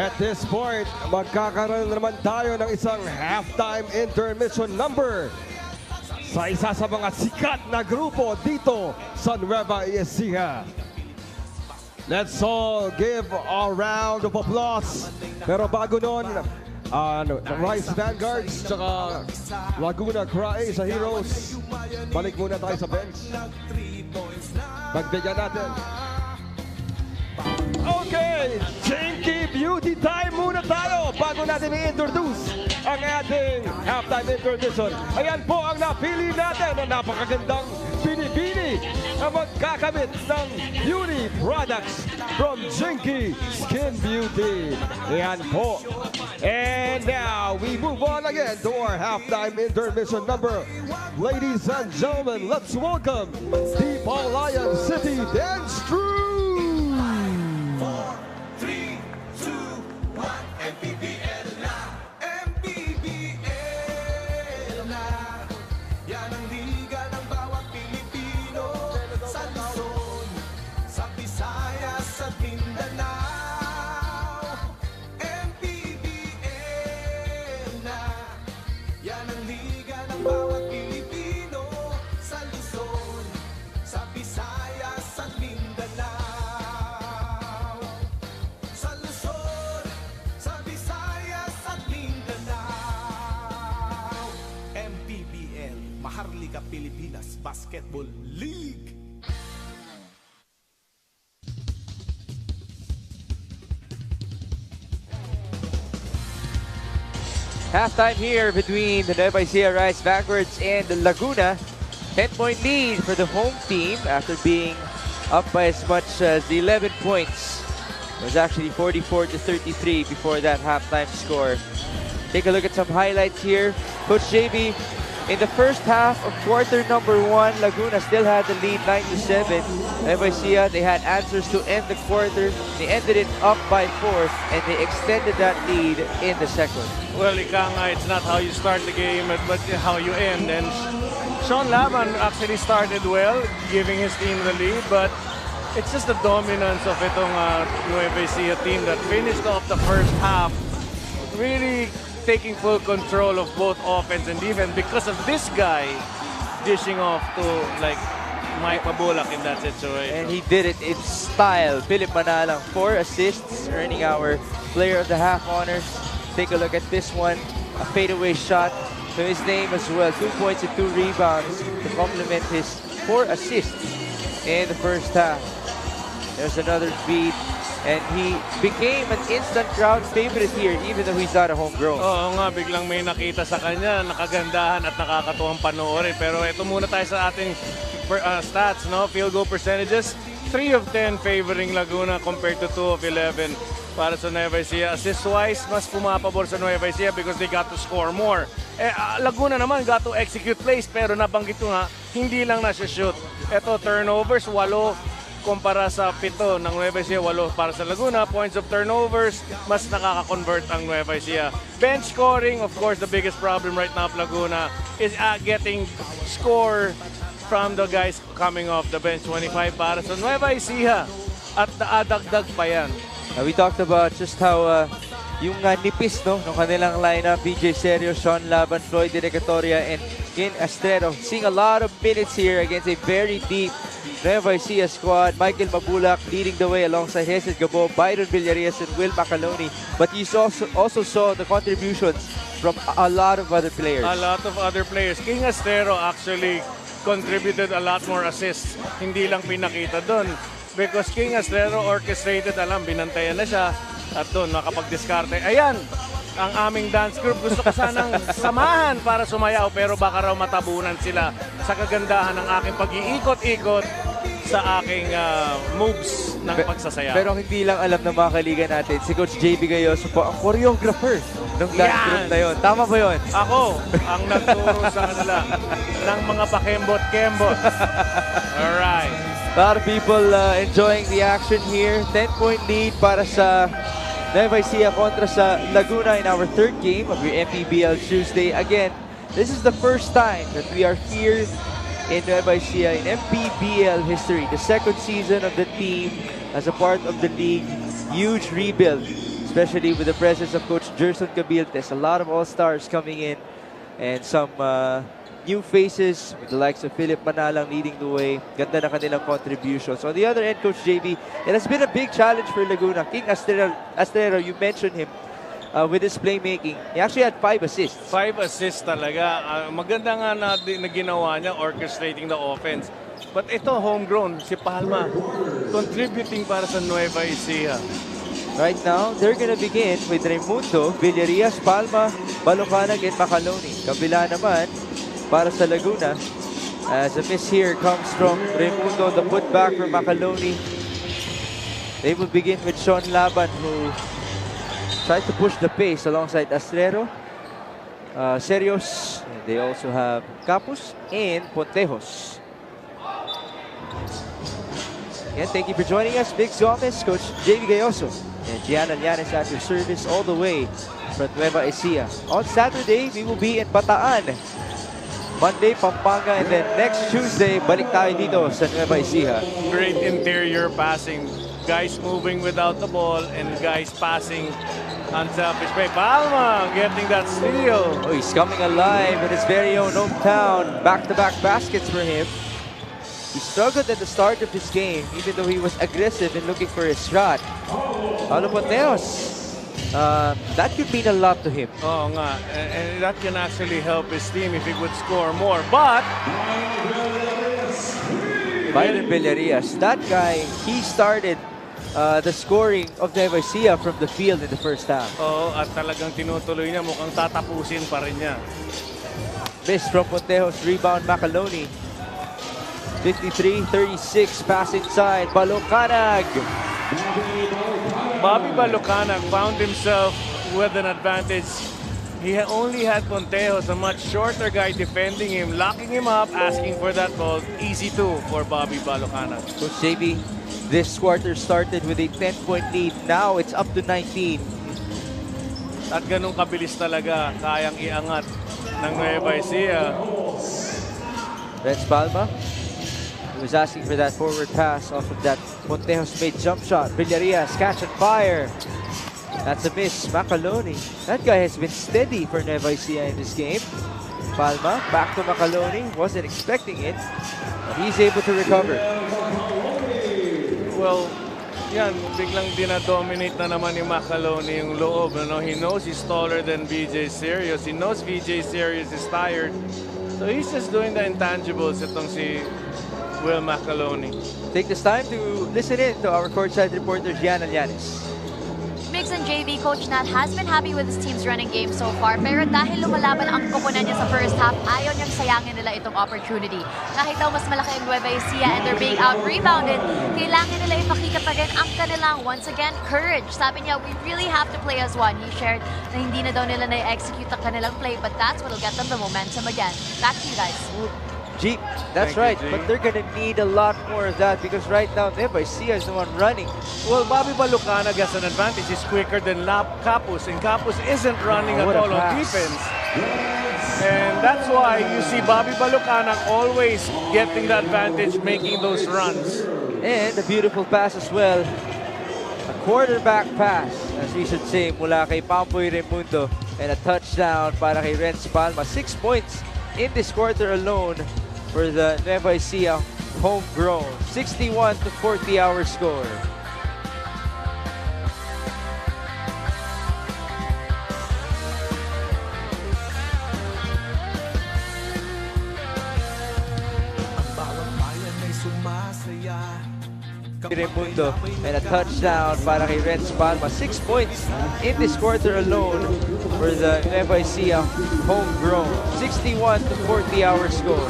At this point, magkakaroon naman tayo ng isang halftime intermission number sa isa sa mga sikat na grupo dito sa Nueva Ecija. Let's all give a round of applause. Pero bago nun, Rice Vanguards tsaka Laguna Cry sa Heroes. Balik muna tayo sa bench. Magbigyan natin. Okay, Chinky Beauty time muna tayo bago natin i-introduce ang ating halftime intermission. Ayan po ang napili natin na napakagandang binibini na magkakamit ng beauty products from Chinky Skin Beauty. Ayan po. And now we move on again to our halftime intermission number. Ladies and gentlemen, let's welcome the Palayan City Dance Crew. 3, 2, 1, Mpbl na, Mpbl na. Yan ang liga ng bawat Pilipino sa Luzon, sa Visayas at Mindanao. Mpbl na. Yan ang liga ng bawat Pilipino sa Luzon, sa Visayas at Mindanao. Sa Luzon, sa Visayas at Mindanao. Mpbl, Maharlika Pilipinas Basketball League. Halftime here between the Nueva Ecija Rice Vanguards and the Laguna. 10-point lead for the home team after being up by as much as 11 points. It was actually 44-33 before that halftime score. Take a look at some highlights here. Coach JB, in the first half of quarter number 1, Laguna still had the lead 9-7. Nueva Ecija, they had answers to end the quarter. They ended it up by 4 and they extended that lead in the second. Well, ika nga, it's not how you start the game, but how you end. And Sean Laban actually started well, giving his team the lead, but it's just the dominance of itong Nueva Ecija team that finished off the first half, really taking full control of both offense and defense because of this guy dishing off to like Mpbl in that situation. And he did it in style. Philip Manalang, 4 assists, earning our Player of the Half honors. Take a look at this one, a fadeaway shot to his name as well. 2 points and 2 rebounds to complement his 4 assists in the first half. There's another feed, and he became an instant crowd favorite here, even though he's not a homegrown. Oo nga, biglang may nakita sa kanya, nakagandahan at nakakatuwang panoorin. Pero ito muna tayo sa ating stats, no? Field goal percentages, 3 of 10 favoring Laguna compared to 2 of 11 para sa Nueva Ecija. Assist-wise, mas pumapabor sa Nueva Ecija because they got to score more. Laguna naman got to execute plays, pero nabanggit ko nga, hindi lang na shoot. Ito, turnovers, 8 kumpara sa 7 ng Nueva Ecija, 8 para sa Laguna. Points of turnovers, mas nakaka-convert ang Nueva Ecija. Bench scoring, of course, the biggest problem right now of Laguna is getting score from the guys coming off the bench. 25 para sa Nueva Ecija at naadagdag pa yan. We talked about just how yung nipis ng kanilang lineup, BJ Serio, Sean Laban, Floyd Direcatoria, and Kin Astrero. Seeing a lot of minutes here against a very deep Nueva Ecija squad. Michael Mabulak leading the way alongside Hesed Gabo, Byron Villarreal, and Will Macaloni. But you also saw the contributions from a lot of other players. A lot of other players. King Astrero actually contributed a lot more assists. Hindi lang pinakita doon. Because King Astrero orchestrated, binantayan na siya at doon nakapag-diskarte. Ayan, ang aming dance group. Gusto ko sanang samahan para sumayaw pero baka raw matabunan sila sa kagandahan ng aking pag-iikot-ikot sa aking moves ng pagsasayaw. Pero hindi lang alam ng mga kaliga natin, si Coach JB Gayoso po ang choreographer ng dance group na yun. Tama ba yun? Ako ang nagturo sa kanila ng mga pakembot-kembot. Alright. A lot of people enjoying the action here. 10-point lead para sa Nueva Ecija kontra sa Laguna in our third game of your Mpbl Tuesday. Again, this is the first time that we are here in Nueva Ecija in Mpbl history. The second season of the team as a part of the league. Huge rebuild. especially with the presence of Coach Gerson Cabiltes. A lot of all-stars coming in and some new faces with the likes of Philip Manalang leading the way. Ganda na kanilang contributions. On the other end, Coach JB, it has been a big challenge for Laguna. King Astrero, you mentioned him with his playmaking. He actually had 5 assists. 5 assists talaga. Maganda nga na ginawa niya orchestrating the offense. But ito, homegrown, si Palma, contributing para sa Nueva Ecija. Right now, they're gonna begin with Raimundo, Villarias, Palma, Balocanag, and Macaloni. Kabila naman, para sa Laguna, as a miss here comes from Raimundo, the putback from Macaloni. They will begin with Sean Laban, who tried to push the pace alongside Astrero, Serios. They also have Capus and Pontejos. Again, thank you for joining us. Biggs Gomez, Coach JV Gayoso, and Gianna Llanes at your service all the way from Nueva Ecija. On Saturday, we will be in Bataan. Monday, Pampanga, and then next Tuesday, balik tayo dito sa Nueva Ecija. Great interior passing. Guys moving without the ball and guys passing unselfish play. Palma getting that steal. Oh, he's coming alive in his very own hometown. Back-to-back baskets for him. He struggled at the start of his game, even though he was aggressive in looking for his shot. Paulo Ponteos, that could mean a lot to him. Oh nga, and that can actually help his team if he would score more. But Byron Villarias, that guy, he started the scoring of Nueva Ecija from the field in the first half. oh, at talagang tinutuloy niya, mukhang tatapusin pa rin niya. Miss from Pontejos, rebound Macaloni. 53-36, pass inside, Balocanag. Bobby Balocanag found himself with an advantage. He only had Pontejos, a much shorter guy, defending him, locking him up, asking for that ball. Easy 2 for Bobby Balocanag. Coach JB, this quarter started with a 10-point lead. Now it's up to 19. At ganun kabilis talaga kayang iangat ng Nueva Ecija. Renz Palma, he was asking for that forward pass off of that Pontejos made jump shot. Villarias, catch and fire. That's a miss. Macaloni, that guy has been steady for Nueva Ecija in this game. Palma, back to Macaloni, wasn't expecting it, but he's able to recover. Well, yan, biglang dinadominate na naman ni Macaloni yung loob. You know? He knows he's taller than VJ Serious. He knows VJ Serious is tired. So he's just doing the intangibles itong si Will Macaloni. Take this time to listen in to our courtside reporter, Gianna Llanes. Mix and JV, Coach Nat has been happy with his team's running game so far. Pero dahil lumalaban ang koponan niya sa first half, ayaw niyang sayangin nila itong opportunity. Kahit daw mas malaki ang Nueva Ecija and they're being out-rebounded, kailangan nila ipakita pa rin ang kanilang, once again, courage. Sabi niya, we really have to play as one. He shared na hindi na daw nila na-execute ang kanilang play, but that's what'll get them the momentum again. Back to you guys. Jeep, that's Thank right, you, G. but they're gonna need a lot more of that because right now Nueva Ecija is the one running. Well, Bobby Balocanag has an advantage. He's quicker than Capus, and Capus isn't running at What a all on pass. defense. And that's why you see Bobby Balocanag always getting the advantage, making those runs. And a beautiful pass as well. A quarterback pass, as we should say, mula kay Pamboy Raimundo. And a touchdown para kay Renz Palma. 6 points in this quarter alone for the Nueva Ecija homegrown. 61-40 our score. Ang bawat bayan ay sumasaya. Raimundo and a touchdown para kay Renz Palma. 6 points in this quarter alone for the Nueva Ecija homegrown. 61-40 our score.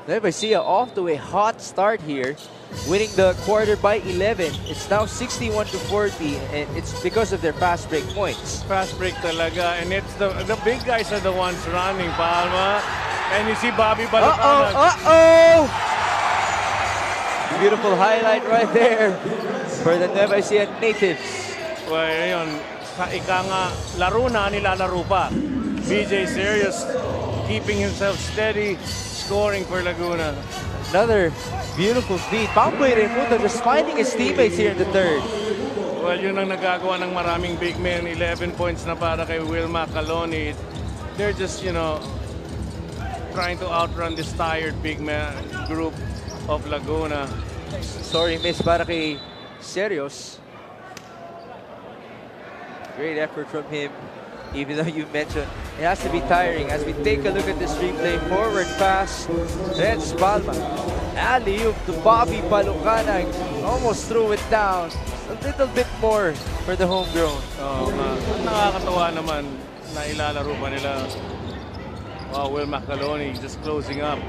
Nueva Ecija off to a hot start here, winning the quarter by 11. It's now 61-40, and it's because of their fast break points. Fast break talaga, and it's the big guys are the ones running, Palma. And you see Bobby Balocanag. Beautiful highlight right there for the Nueva Ecija natives. Well, yun, sa ika nga, laro na, nilalaro pa. VJ Serious keeping himself steady, scoring for Laguna. Another beautiful feed. Pamboy Raimundo just finding his teammates here in the third. Well, yun ang nagagawa ng maraming big men. 11 points na para kay Will Macaloni. They're just, you know, trying to outrun this tired big man group of Laguna. Sorry, miss para kay Serios. Great effort from him, even though you mentioned it has to be tiring. As we take a look at this replay, forward pass, Reds Palma. Alley-oop to Bobby Balucanag. Almost threw it down. A little bit more for the homegrown. Oh, nakakatawa naman na ilalaro pa nila. Wow, Will Macaloni just closing up.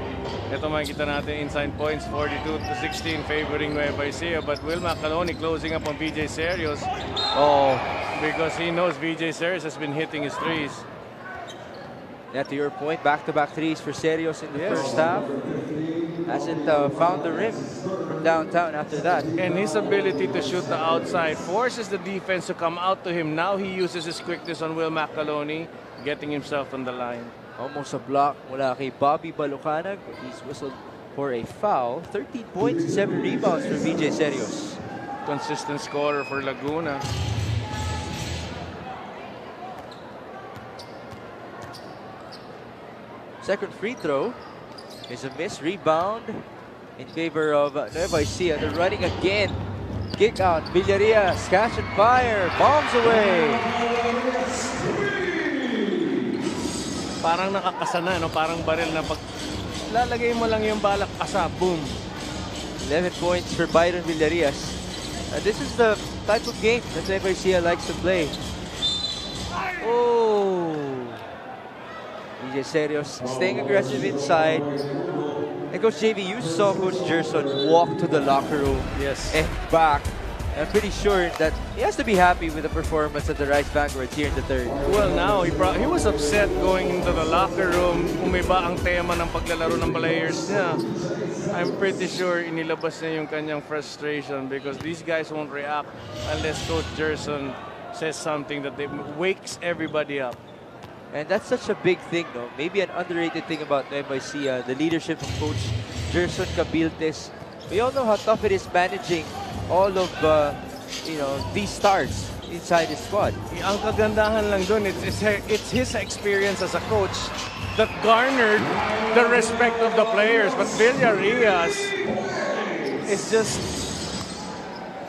Ito makikita natin inside points, 42-16 favoring Nueva Ecija. But Will Macaloni closing up on VJ Serios. Oh, Because he knows VJ Serios has been hitting his threes. yeah, to your point, back-to-back threes for Serios in the first half. Hasn't found the rim from downtown after that. And his ability to shoot the outside forces the defense to come out to him. Now he uses his quickness on Will Macaloni, getting himself on the line. Almost a block mula kay Bobby Balucanag. He's whistled for a foul. 13 points and 7 rebounds for VJ Serios. Consistent scorer for Laguna. Second free throw is a miss. Rebound in favor of Nueva Ecija. They're running again. Kick out. Villarias, catch and fire. Bombs away. Parang nakakasana, no? Parang baril na pag lalagay mo lang yung balak kasa, boom. 11 points for Byron Villarias. This is the type of game that Nueva Ecija likes to play. Oh! VJ Serios staying aggressive inside. And Coach JV, you saw Coach Gerson walk to the locker room Yes. and back. I'm pretty sure that he has to be happy with the performance of the Rice Vanguards here in the third. Well, now, he was upset going into the locker room. Umiba ang tema ng paglalaro ng players niya. I'm pretty sure inilabas niya yung kanyang frustration because these guys won't react unless Coach Gerson says something that wakes everybody up. And that's such a big thing, no? Maybe an underrated thing about Nueva Ecija, the leadership of Coach Gerson Cabiltes. We all know how tough it is managing all of these stars inside his squad. Ang kagandahan lang dun, it's his experience as a coach that garnered the respect of the players. But Villarias is just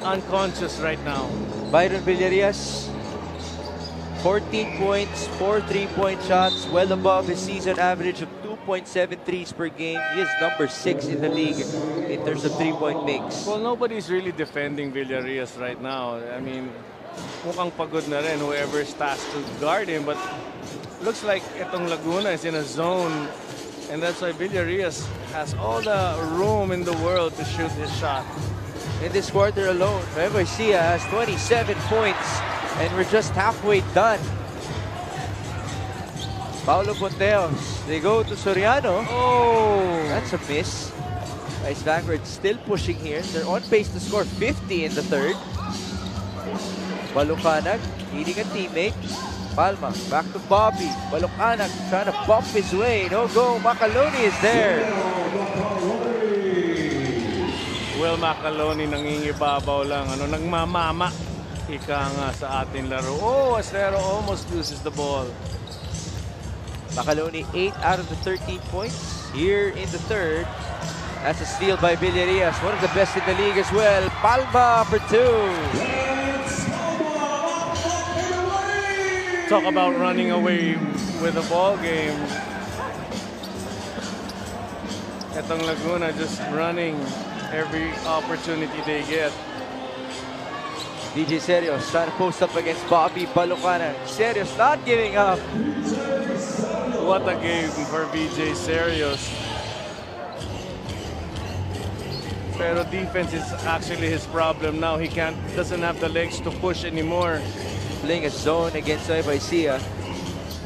unconscious right now. Byron Villarias, 14 points, 4 3-point shots, well above his season average of 2.7 threes per game. He is number 6 in the league in terms of 3-point makes. Well, nobody's really defending Villarias right now. I mean, mukhang pagod na rin whoever is tasked to guard him. But looks like itong Laguna is in a zone. And that's why Villarias has all the room in the world to shoot his shot. In this quarter alone, Nueva Ecija has 27 points. And we're just halfway done. Paulo Ponteos. They go to Soriano. Oh, that's a miss. Rice Vanguard still pushing here. They're on pace to score 50 in the third. Balucanag leading a teammate. Palma back to Bobby. Balucanag trying to bump his way. No go. Macaloni is there. Will Macaloni nangingibabaw lang. Nagmamama. Ika nga sa ating laro. Oh, Estrero almost loses the ball. Macaloni 8 out of the 13 points here in the third. That's a steal by Villarias, one of the best in the league as well. Palma for 2. Talk about running away with the ball game. Etong Laguna just running every opportunity they get. DJ Serios trying to post up against Bobby Balucanag. Serios not giving up. What a game for VJ Serios. Pero defense is actually his problem now. He doesn't have the legs to push anymore. Playing a zone against Nueva Ecija.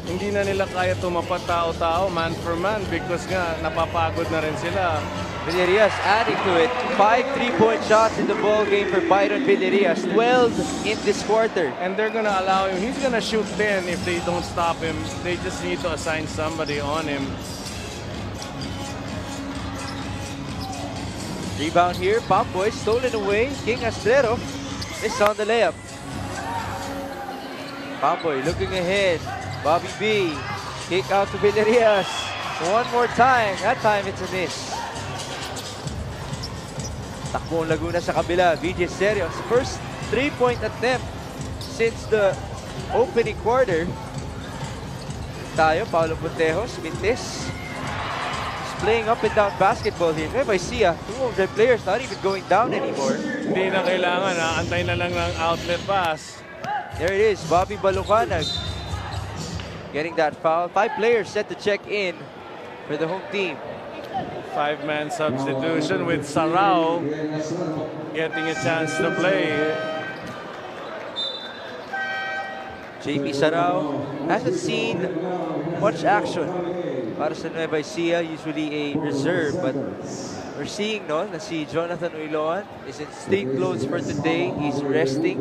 Hindi na nila kaya tumapat tao-tao, man for man because nga napapagod na rin sila. Villarias adding to it. 5 3-point shots in the ball game for Byron Villarias. 12 in this quarter. And they're gonna allow him. He's gonna shoot 10 if they don't stop him. They just need to assign somebody on him. Rebound here. Pamboy stolen away. King Astrero missed on the layup. Pamboy looking ahead. Bobby B. Kick out to Villarias. One more time. That time it's a miss. Takbo ang Laguna sa kabila. VJ Serios. First 3-point attempt since the opening quarter. Tayo, Paolo Puntejos, Mintis. He's playing up and down basketball here. Nueva Ecija, 2 of their players not even going down anymore. Hindi na kailangan, antay na lang ng outlet pass. There it is, Bobby Balucanag getting that foul. 5 players set to check in for the home team. 5-man substitution with Sarao getting a chance to play. JP Sarao hasn't seen much action para sa Nueva Ecija, usually a reserve, but we're seeing na si Jonathan Uiloan is in street clothes for today. He's resting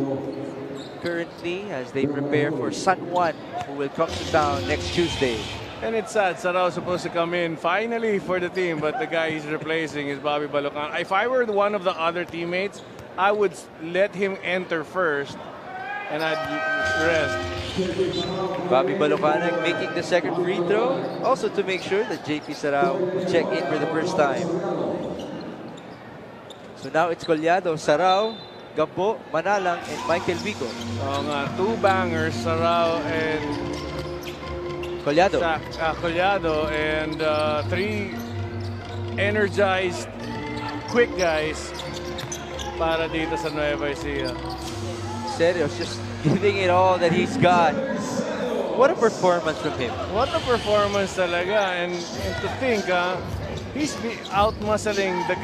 currently as they prepare for San Juan, who will come to town next Tuesday. And it's sad, Sarao supposed to come in finally for the team, but the guy he's replacing is Bobby Balucan. If I were one of the other teammates, I would let him enter first and I'd rest. Bobby Balucanag making the second free throw, also to make sure that JP Sarao will check in for the first time. So now it's Collado, Sarao, Gambo, Manalang, and Michael Vico. So nga, 2 bangers, Sarao and Collado. Collado, and 3 energized, quick guys para dito sa Nueva Ecija. Serios just giving it all that he's got. What a performance from him. What a performance talaga. And to think, he's out-muscling the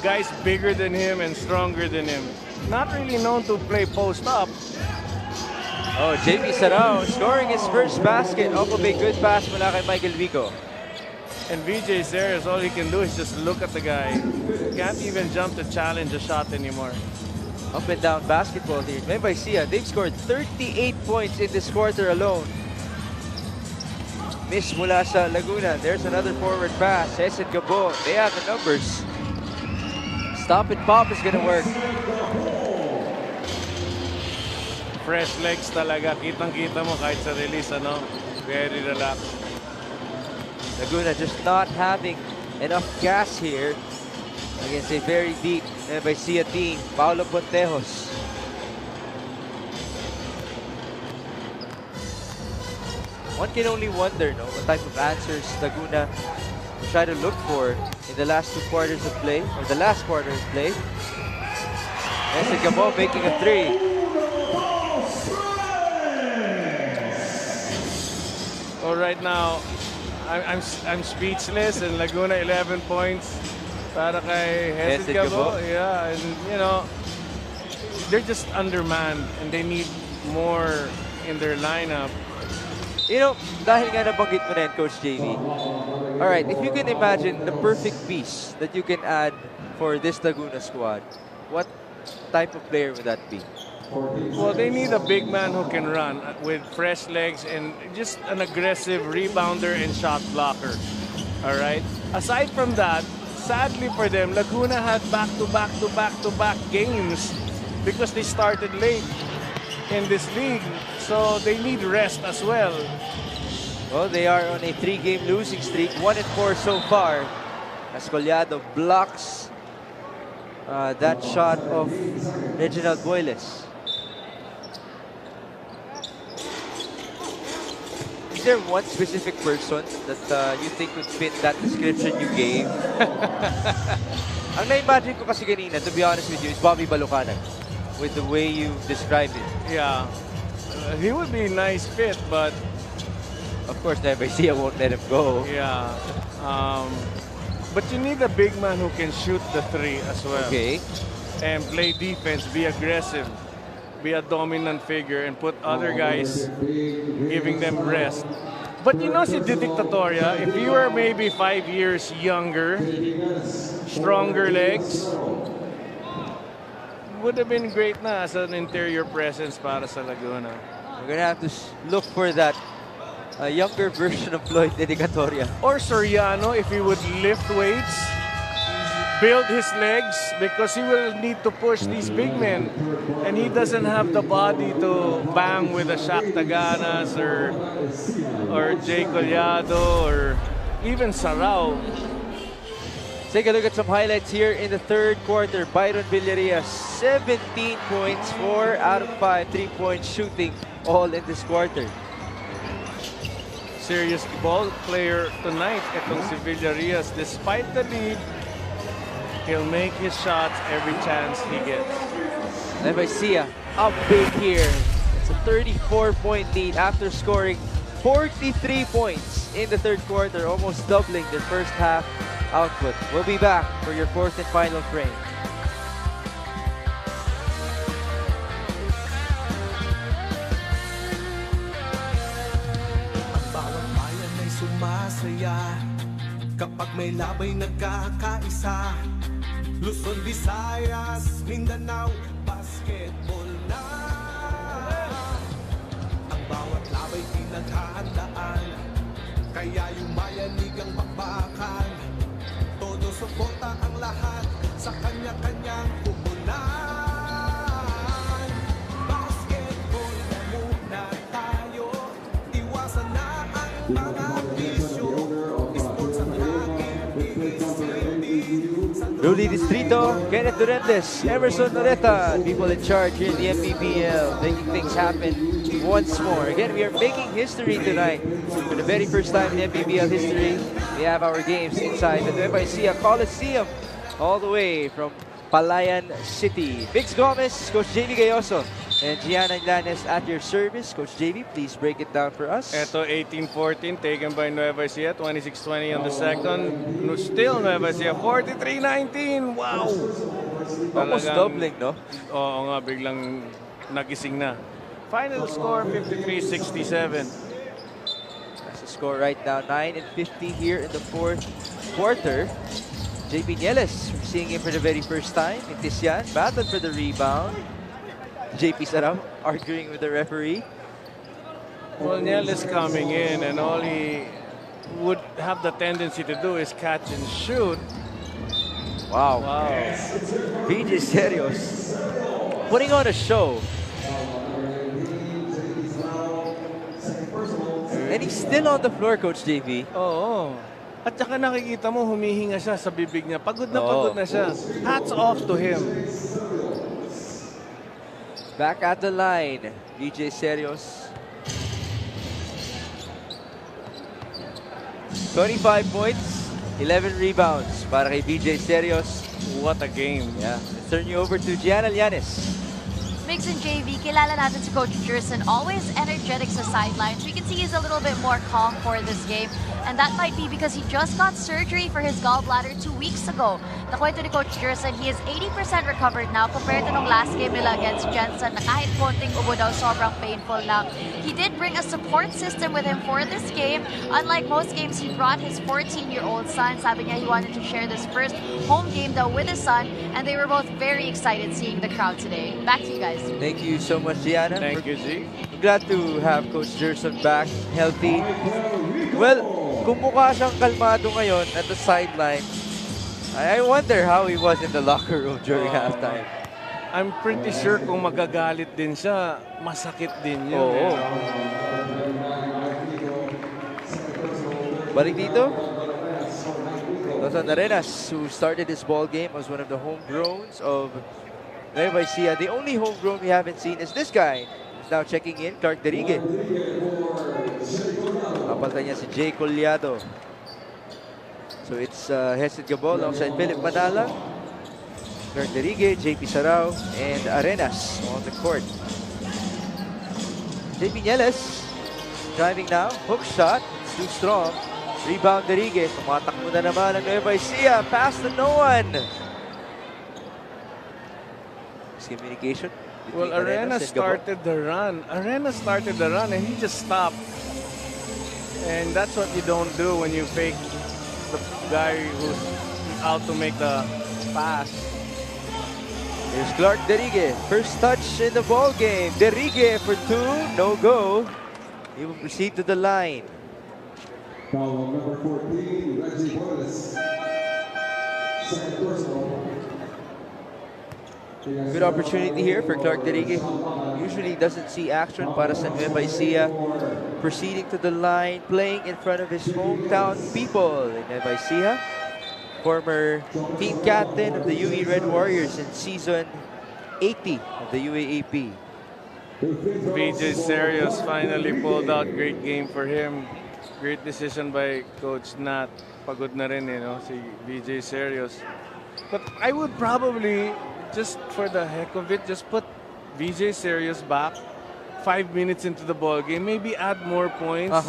guys bigger than him and stronger than him. Not really known to play post-up. Oh, JP Sarao scoring his first basket off of a good pass mula kay Michael Vico. And VJ Serios, all he can do is just look at the guy. Can't even jump to challenge a shot anymore. Up and down basketball here. Nueva Ecija, they've scored 38 points in this quarter alone. Miss mula sa Laguna. There's another forward pass. Cesar Gabo, they have the numbers. Stop and pop is gonna work. Fresh legs talaga. Kitang-kita mo kahit sa release, very relaxed. Laguna just not having enough gas here against a very deep Nueva Ecija team. Paolo Puntejos. One can only wonder what type of answers Laguna try to look for in the last 2 quarters of play, or the last quarter of play. Cesar Gabo making a 3. So right now, I'm speechless, and Laguna 11 points para kay Hesed Gabo. Yeah, and they're just undermanned and they need more in their lineup. Dahil nga nabanggit mo na yan, Coach JV. Alright, if you can imagine the perfect piece that you can add for this Laguna squad, what type of player would that be? Well, they need a big man who can run with fresh legs and just an aggressive rebounder and shot blocker. All right. Aside from that, sadly for them, Laguna had back-to-back games because they started late in this league. So they need rest as well. Well, they are on a 3-game losing streak, 1-4 so far. As Collado blocks that shot of Reginald Boyles. Is there one specific person that you think would fit that description you gave? Ang na-imagine ko kasi kanina, to be honest with you, is Bobby Balucanag with the way you described it. Yeah. He would be a nice fit, but of course, Nueva Ecija won't let him go. Yeah. But you need a big man who can shoot the 3 as well. Okay. And play defense, be aggressive, be a dominant figure, and put other guys, giving them rest. But you know si Dictatoria, if you were maybe 5 years younger, stronger legs, would have been great na as an interior presence para sa Laguna. We're gonna have to look for that younger version of Floyd Dedicatoria. Or Soriano, if he would lift weights, build his legs, because he will need to push these big men. And he doesn't have the body to bang with a Shaq Taganas or Jay Collado or even Sarao. Take a look at some highlights here in the third quarter. Byron Villarreal, 17 points, 4 out of 5 3-point shooting, all in this quarter. Serious ball player tonight, itong si Villarreal. Despite the lead, he'll make his shots every chance he gets. Ecija up big here. It's a 34-point lead after scoring 43 points in the third quarter, almost doubling their first half output. We'll be back for your fourth and final frame. Ang bawat bayan ay sumasaya kapag may labay nagkakaisa. Luzon, Visayas, Mindanao, basketball na. Ang bawat labay pinaghahandaan, kaya yumayanig ang bakbakan. Todo suporta ang lahat sa kanya-kanyang pupunan. Basketball na muna tayo, iwasan na ang mga bisyo. Sports ang aking pinisilbi. Rudy Distrito, Kenneth Durentes, Emerson Noreta, people in charge here in the Mpbl, making things happen once more. Again, we are making history tonight. For the very first time in Mpbl history, we have our games inside the Nueva Ecija Coliseum, all the way from Palayan City. Biggs Gomez, Coach JV Gayoso, and Gianna Ilanes at your service. Coach JV, please break it down for us. Ito 18-14 taken by Nueva Ecija, 26-20 on the second. Still Nueva Ecija, 43-19. Wow! Almost doubling, no? Oo nga, biglang nagising na. Final score 53-67. That's the score right now, 9 and 50 here in the fourth quarter. JP Nieles, we're seeing him for the very first time. Intisian battled for the rebound. JP Sarao arguing with the referee. Well, Nieles coming in, and all he would have the tendency to do is catch and shoot. Wow. Wow. VJ Serios putting on a show. And he's still on the floor, Coach JV. Oo. At saka nakikita mo, humihinga siya sa bibig niya. Pagod na siya. Hats off to him. Back at the line, VJ Serios. 25 points, 11 rebounds para kay VJ Serios. What a game. Yeah. Let's turn you over to Gianna Llanes. Mix and JV, kilala natin si Coach Jerson, always energetic sa sidelines. We can see he's a little bit more calm for this game. And that might be because he just got surgery for his gallbladder 2 weeks ago. Nakwento ni Coach Jerson, he is 80% recovered now compared to nung last game nila against Jensen na kahit konting ubo daw, sobrang painful na. He did bring a support system with him for this game. Unlike most games, he brought his 14-year-old son. Sabi niya he wanted to share this first home game though with his son. And they were both very excited seeing the crowd today. Back to you guys. Thank you so much, Gianna. Thank you, Z. Glad to have Coach Jerson back, healthy. Well, kung mukha siyang kalmado ngayon at the sideline, I wonder how he was in the locker room during halftime. I'm pretty sure kung magagalit din siya, masakit din yun. Oo. Balik dito. Lozan Arenas, who started this ball game, was one of the homegrowns of Nueva Ecija. The only homegrown we haven't seen is this guy. He's now checking in, Clark Derigue. Kapaltan niya si Jay Collado. So it's Hesed Gabol alongside Philip Manala, Clark Derigue, JP Sarao, and Arenas on the court. JP Nieles driving now, hook shot, it's too strong. Rebound Derigue, tumatakbo na naman ang Nueva Ecija, pass to no one. Miscommunication. Well, Arenas started the run. And he just stopped. And that's what you don't do when you fake the guy who's out to make the pass. Here's Clark Derrigue. First touch in the ball game. Derrigue for 2. No go. He will proceed to the line. Foul number 14, Reggie Wallace. Second personal. Good opportunity here for Clark Derrigue. Usually doesn't see action para sa Nueva Ecija. Proceeding to the line, playing in front of his hometown people in Nueva Ecija. Former team captain of the UE Red Warriors in season 80 of the UAAP. VJ Serios finally pulled out. Great game for him. Great decision by Coach Nat. Pagod na rin, si VJ Serios. But I would probably, just for the heck of it, just put VJ Serios back 5 minutes into the ball game. Maybe add more points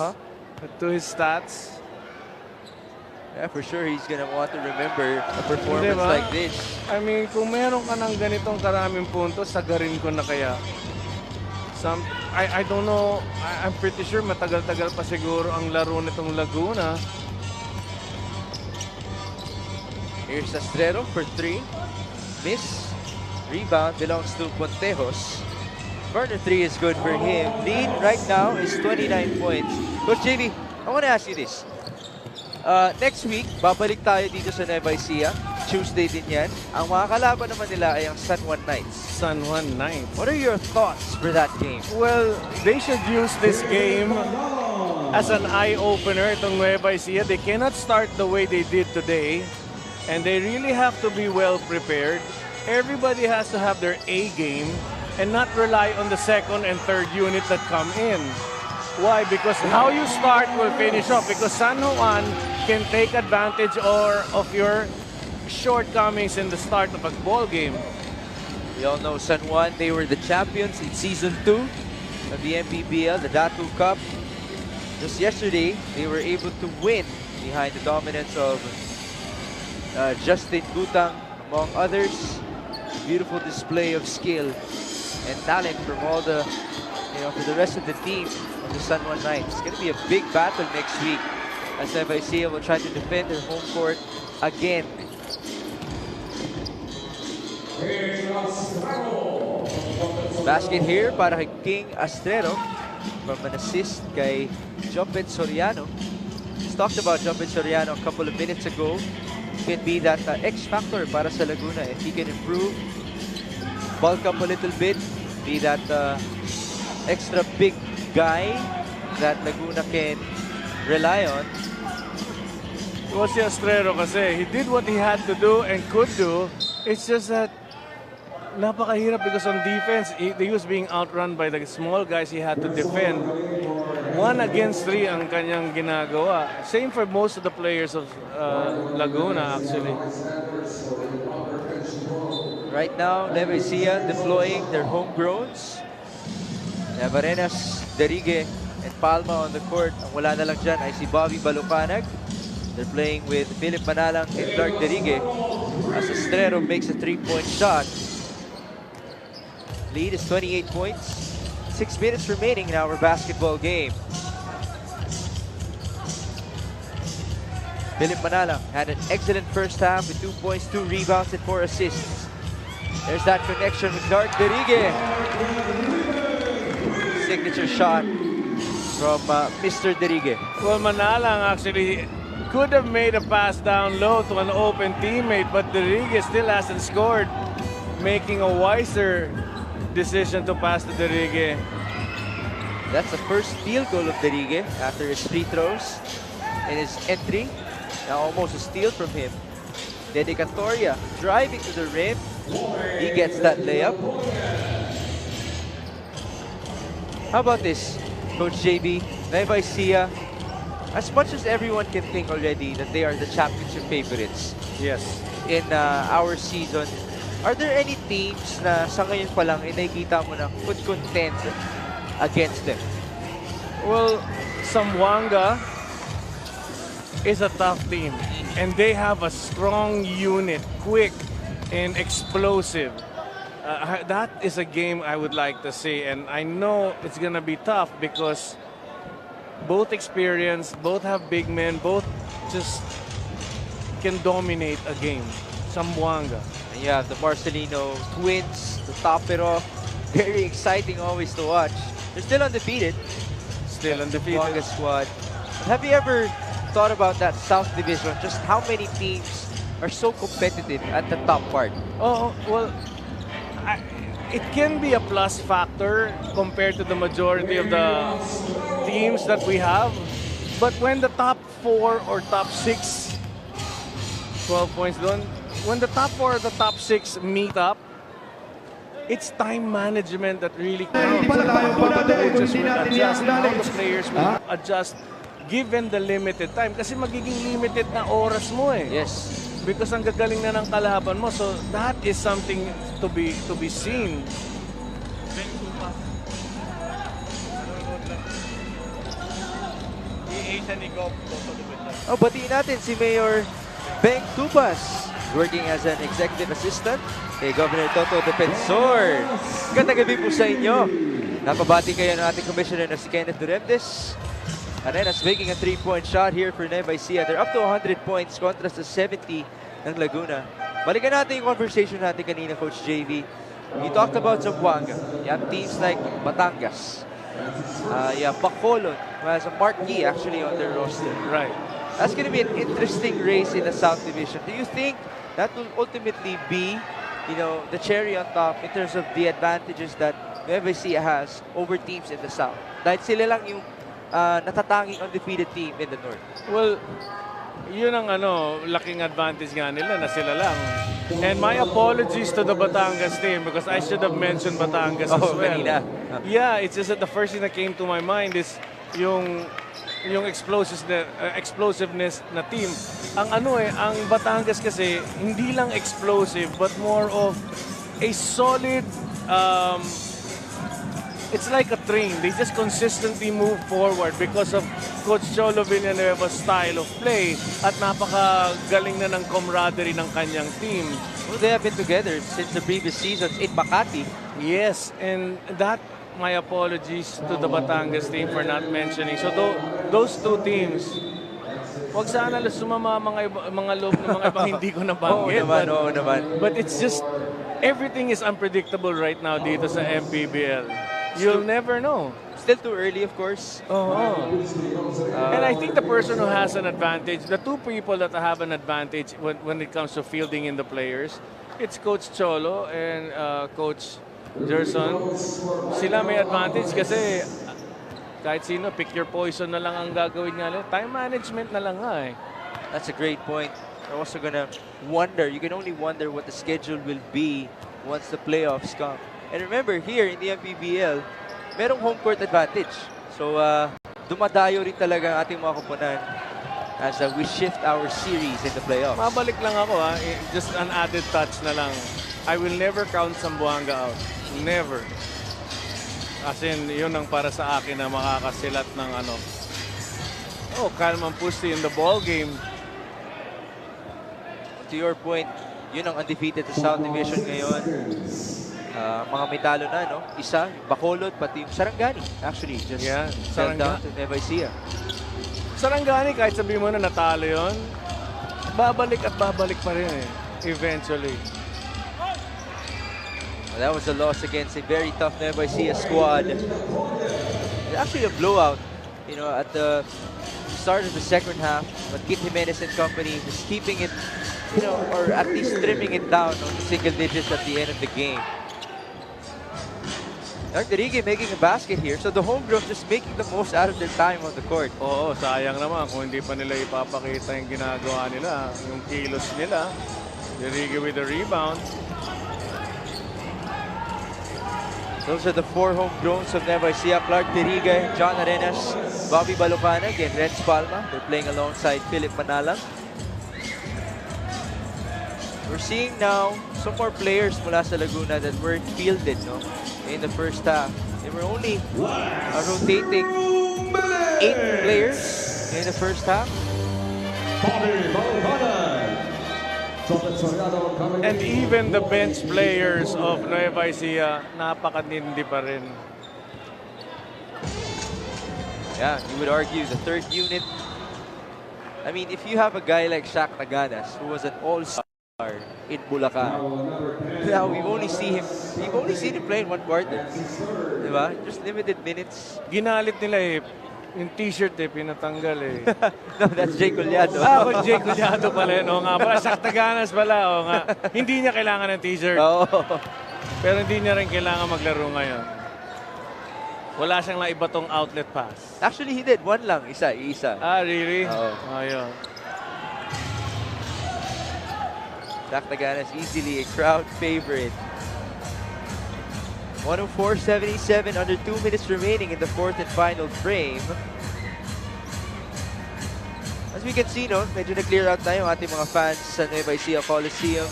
to his stats. Yeah, for sure he's gonna want to remember a performance like this. I mean, kung meron ka ng ganitong karaming puntos, sagarin ko na kaya. I don't know, I'm pretty sure matagal-tagal pa siguro ang laro nitong Laguna. Here's Astrero for 3. Miss. Rebound belongs to Pontejos. Corner 3 is good for him. Lead right now is 29 points. Coach JV, I want to ask you this. Next week, babalik tayo dito sa Nueva Ecija. Tuesday din yan. Ang mga kalaban naman nila ay ang San Juan Knights. San Juan Knights. What are your thoughts for that game? Well, they should use this game as an eye-opener itong Nueva Ecija. They cannot start the way they did today. And they really have to be well prepared. Everybody has to have their A game and not rely on the second and third unit that come in. Why? Because how you start will finish off. Because San Juan can take advantage of your shortcomings in the start of a ball game. We all know San Juan, they were the champions in Season 2 of the Mpbl, the Datu Cup. Just yesterday, they were able to win behind the dominance of Justin Gutang, among others. Beautiful display of skill and talent from all the, for the rest of the team of the San Juan Knights. It's going to be a big battle next week as Nueva Ecija will try to defend their home court again. Basket here para kay King Astrero from an assist kay Jopet Soriano. Just talked about Jopet Soriano a couple of minutes ago. Can be that X factor para sa Laguna if he can improve, bulk up a little bit, be that extra big guy that Laguna can rely on. Well, si Astrero kasi, he did what he had to do and could do. It's just that napakahirap because on defense, he was being outrun by the small guys he had to defend. 1 against 3 ang kanyang ginagawa. Same for most of the players of Laguna, actually. Right now, Nueva Ecija deploying their homegrowns. Navarenas, Derrigue, and Palma on the court. Ang wala na lang dyan ay si Bobby Balupanag. They're playing with Philip Manalang and Clark Derrigue. As Astrero makes a 3-point shot. Lead is 28 points. 6 minutes remaining in our basketball game. Philip Manalang had an excellent first half with 2 points, 2 rebounds, and 4 assists. There's that connection with Clark Derrigue. Signature shot from Mr. Derrigue. Well, Manalang actually could have made a pass down low to an open teammate, but Derrigue still hasn't scored, making a wiser decision to pass to Derrigue. That's the first field goal of Derrigue after his free throws in his entry. Now almost a steal from him. Dedicatoria driving to the rim. He gets that layup. How about this, Coach JB? Nueva Ecija, as much as everyone can think already that they are the championship favorites. Yes. In our season, are there any teams na sa ngayon pa lang nakikita mo na could contend against them? Well, Zamboanga is a tough team, and they have a strong unit, quick and explosive. That is a game I would like to see, and I know it's gonna be tough because both experienced, both have big men, both just can dominate a game. Zamboanga. And you have the Marcelino twins to top it off. Very exciting always to watch. They're still undefeated. Still undefeated. Zamboanga squad. Have you ever thought about that South Division? Just how many teams are so competitive at the top part? Oh, well, it can be a plus factor compared to the majority of the teams that we have. But when the top 4 or top 6, 12 points doon, when the top 4 or the top 6 meet up, it's time management that really counts. Coaches will adjust, how the players will adjust given the limited time. Kasi magiging limited na oras mo eh. Yes. Because ang gagaling na ng kalaban mo. So that is something to be seen. Oh, batiin natin si Mayor Beng Tupas, working as an executive assistant kay Governor Toto Defensor. Gandang gabi po sa inyo. Napabati kayo ng ating commissioner na si Kenneth Duremdes. Arenas making a 3-point shot here for Nueva Ecija. They're up to 100 points kontra sa 70 ng Laguna. Balikan natin yung conversation natin kanina, Coach JV. You talked about Zamboanga. You have teams like Batangas. You have Bacolod, who has a marquee actually on their roster. Right. That's going to be an interesting race in the South Division. Do you think that will ultimately be, the cherry on top in terms of the advantages that Nueva Ecija has over teams in the South? Dahil sila lang yung natatanging undefeated team in the North. Well, yun ang laking advantage nga nila na sila lang. And my apologies to the Batangas team because I should have mentioned Batangas as well. Kanina. Yeah, it's just that the first thing that came to my mind is yung explosiveness na team. Ang ang Batangas kasi hindi lang explosive but more of a solid it's like a train. They just consistently move forward because of Coach Cholo Villanueva's style of play at napakagaling na ng camaraderie ng kanyang team. Well, they have been together since the previous seasons in Makati. Yes, and that, my apologies to the Batangas team for not mentioning. So those two teams, wag sana sumama mga loob ng mga ibang hindi ko nabanggit. Oo naman. But it's just, everything is unpredictable right now dito sa Mpbl. You'll never know. Still too early, of course. And I think the person who has an advantage, the two people that have an advantage when it comes to fielding in the players, it's Coach Cholo and Coach Gerson. Sila may advantage kasi kahit sino, pick your poison na lang ang gagawin nga. Time management na lang nga eh. That's a great point. You're also gonna wonder, you can only wonder what the schedule will be once the playoffs come. And remember, here in the Mpbl, merong home court advantage. So, dumadayo rin talaga ang ating mga koponan as we shift our series in the playoffs. Mabalik lang ako just an added touch na lang. I will never count Zamboanga out. Never. As in, yun ang para sa akin na makakasilat ng Calman Pusti in the ball game. To your point, yun ang undefeated sa South Division ngayon. Mga medalo na, no? Isa, Bacolod, pati yung Sarangani. Actually, just fell down to Nueva Ecija. Sarangani, kahit sabihin mo na natalo yun, babalik at babalik pa rin eventually. Well, that was a loss against a very tough Nueva Ecija squad. Actually a blowout, at the start of the second half. But Kit Jimenez and company was keeping it, or at least trimming it down on the single digits at the end of the game. Darigay making a basket here, so the home group just making the most out of their time on the court. Oo, sayang naman kung hindi pa nila ipapakita yung ginagawa nila, yung kilos nila. Darigay with the rebound. Those are the 4 homegrowns of Nueva Ecija: Clark Darigay, John Arenas, Bobby Balocana, and Renz Palma. They're playing alongside Philip Manalang. We're seeing now some more players mula sa Laguna that weren't fielded, in the first half. They were only rotating 8 players in the first half. And even the bench players of Nueva Ecija, napakatindi pa rin. Yeah, you would argue the third unit. I mean, if you have a guy like Shaq Taganas, who was an all-star in Bulacan, now we've only seen him play in one quarter. Diba? Just limited minutes. Ginalit nila eh. Yung t-shirt eh, pinatanggal eh. No, that's Jay Collado. Ako, Jay Collado pala yun. Oo nga pala, Saktaganas pala. Oo nga. Hindi niya kailangan ng t-shirt. Oo. Pero hindi niya rin kailangan maglaro ngayon. Wala siyang iba tong outlet pass. Actually, he did. One lang. Isa. Ah, really? Oo. Ayun. Shaq Taganas easily a crowd favorite. 104.77, under 2 minutes remaining in the fourth and final frame. As we can see, no, medyo na-clear out na yung ating mga fans sa Nueva Ecija Coliseum.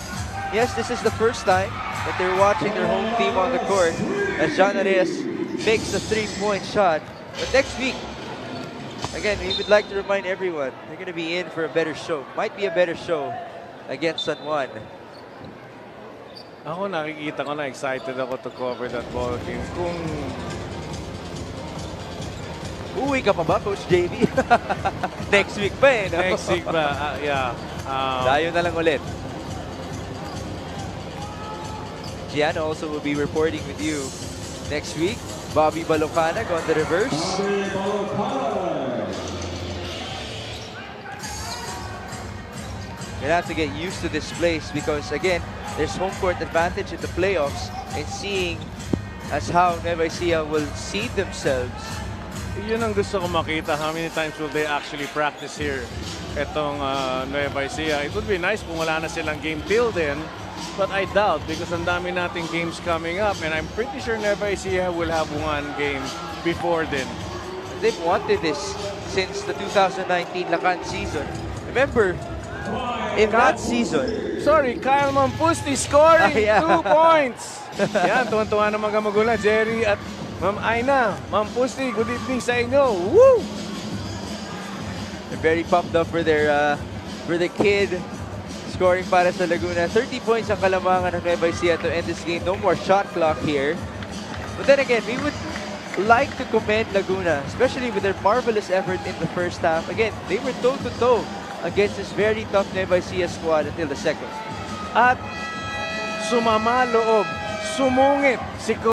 Yes, this is the first time that they're watching their home team on the court as John Reyes makes a three-point shot. But next week, again, we would like to remind everyone, they're going to be in for a better show. Might be a better show against San Juan. Ako nakikita ko na excited ako to cover that ball game. Kung uwi ka pa ba, Coach JV? Next week pa eh, no? next week ba? Yeah. Dayo na lang ulit. Giano also will be reporting with you next week. Bobby Balocanag on the reverse. You'll have to get used to this place because, again, there's home court advantage in the playoffs, and seeing as how Nueva Ecija will seed themselves. Yun ang gusto ko makita. How many times will they actually practice here? Itong Nueva Ecija. It would be nice kung wala na silang game till then. But I doubt because ang dami nating games coming up. And I'm pretty sure Nueva Ecija will have one game before then. They've wanted this since the 2019 Lacan season. Remember, in that season, sorry, Kyle Mampusti scoring 2 points. Yan, tuwan-tuwa ng mga magulang, Jerry at Ma'am Aina. Mampusti, good evening sa inyo. Woo! They're very pumped up for their kid scoring para sa Laguna. 30 points ang kalamangan ng Nueva Ecija to end this game. No more shot clock here. But then again, we would like to commend Laguna, especially with their marvelous effort in the first half. Again, they were toe-to-toe against this very tough Nueva Ecija squad until the second. At sumama loob, sumungit si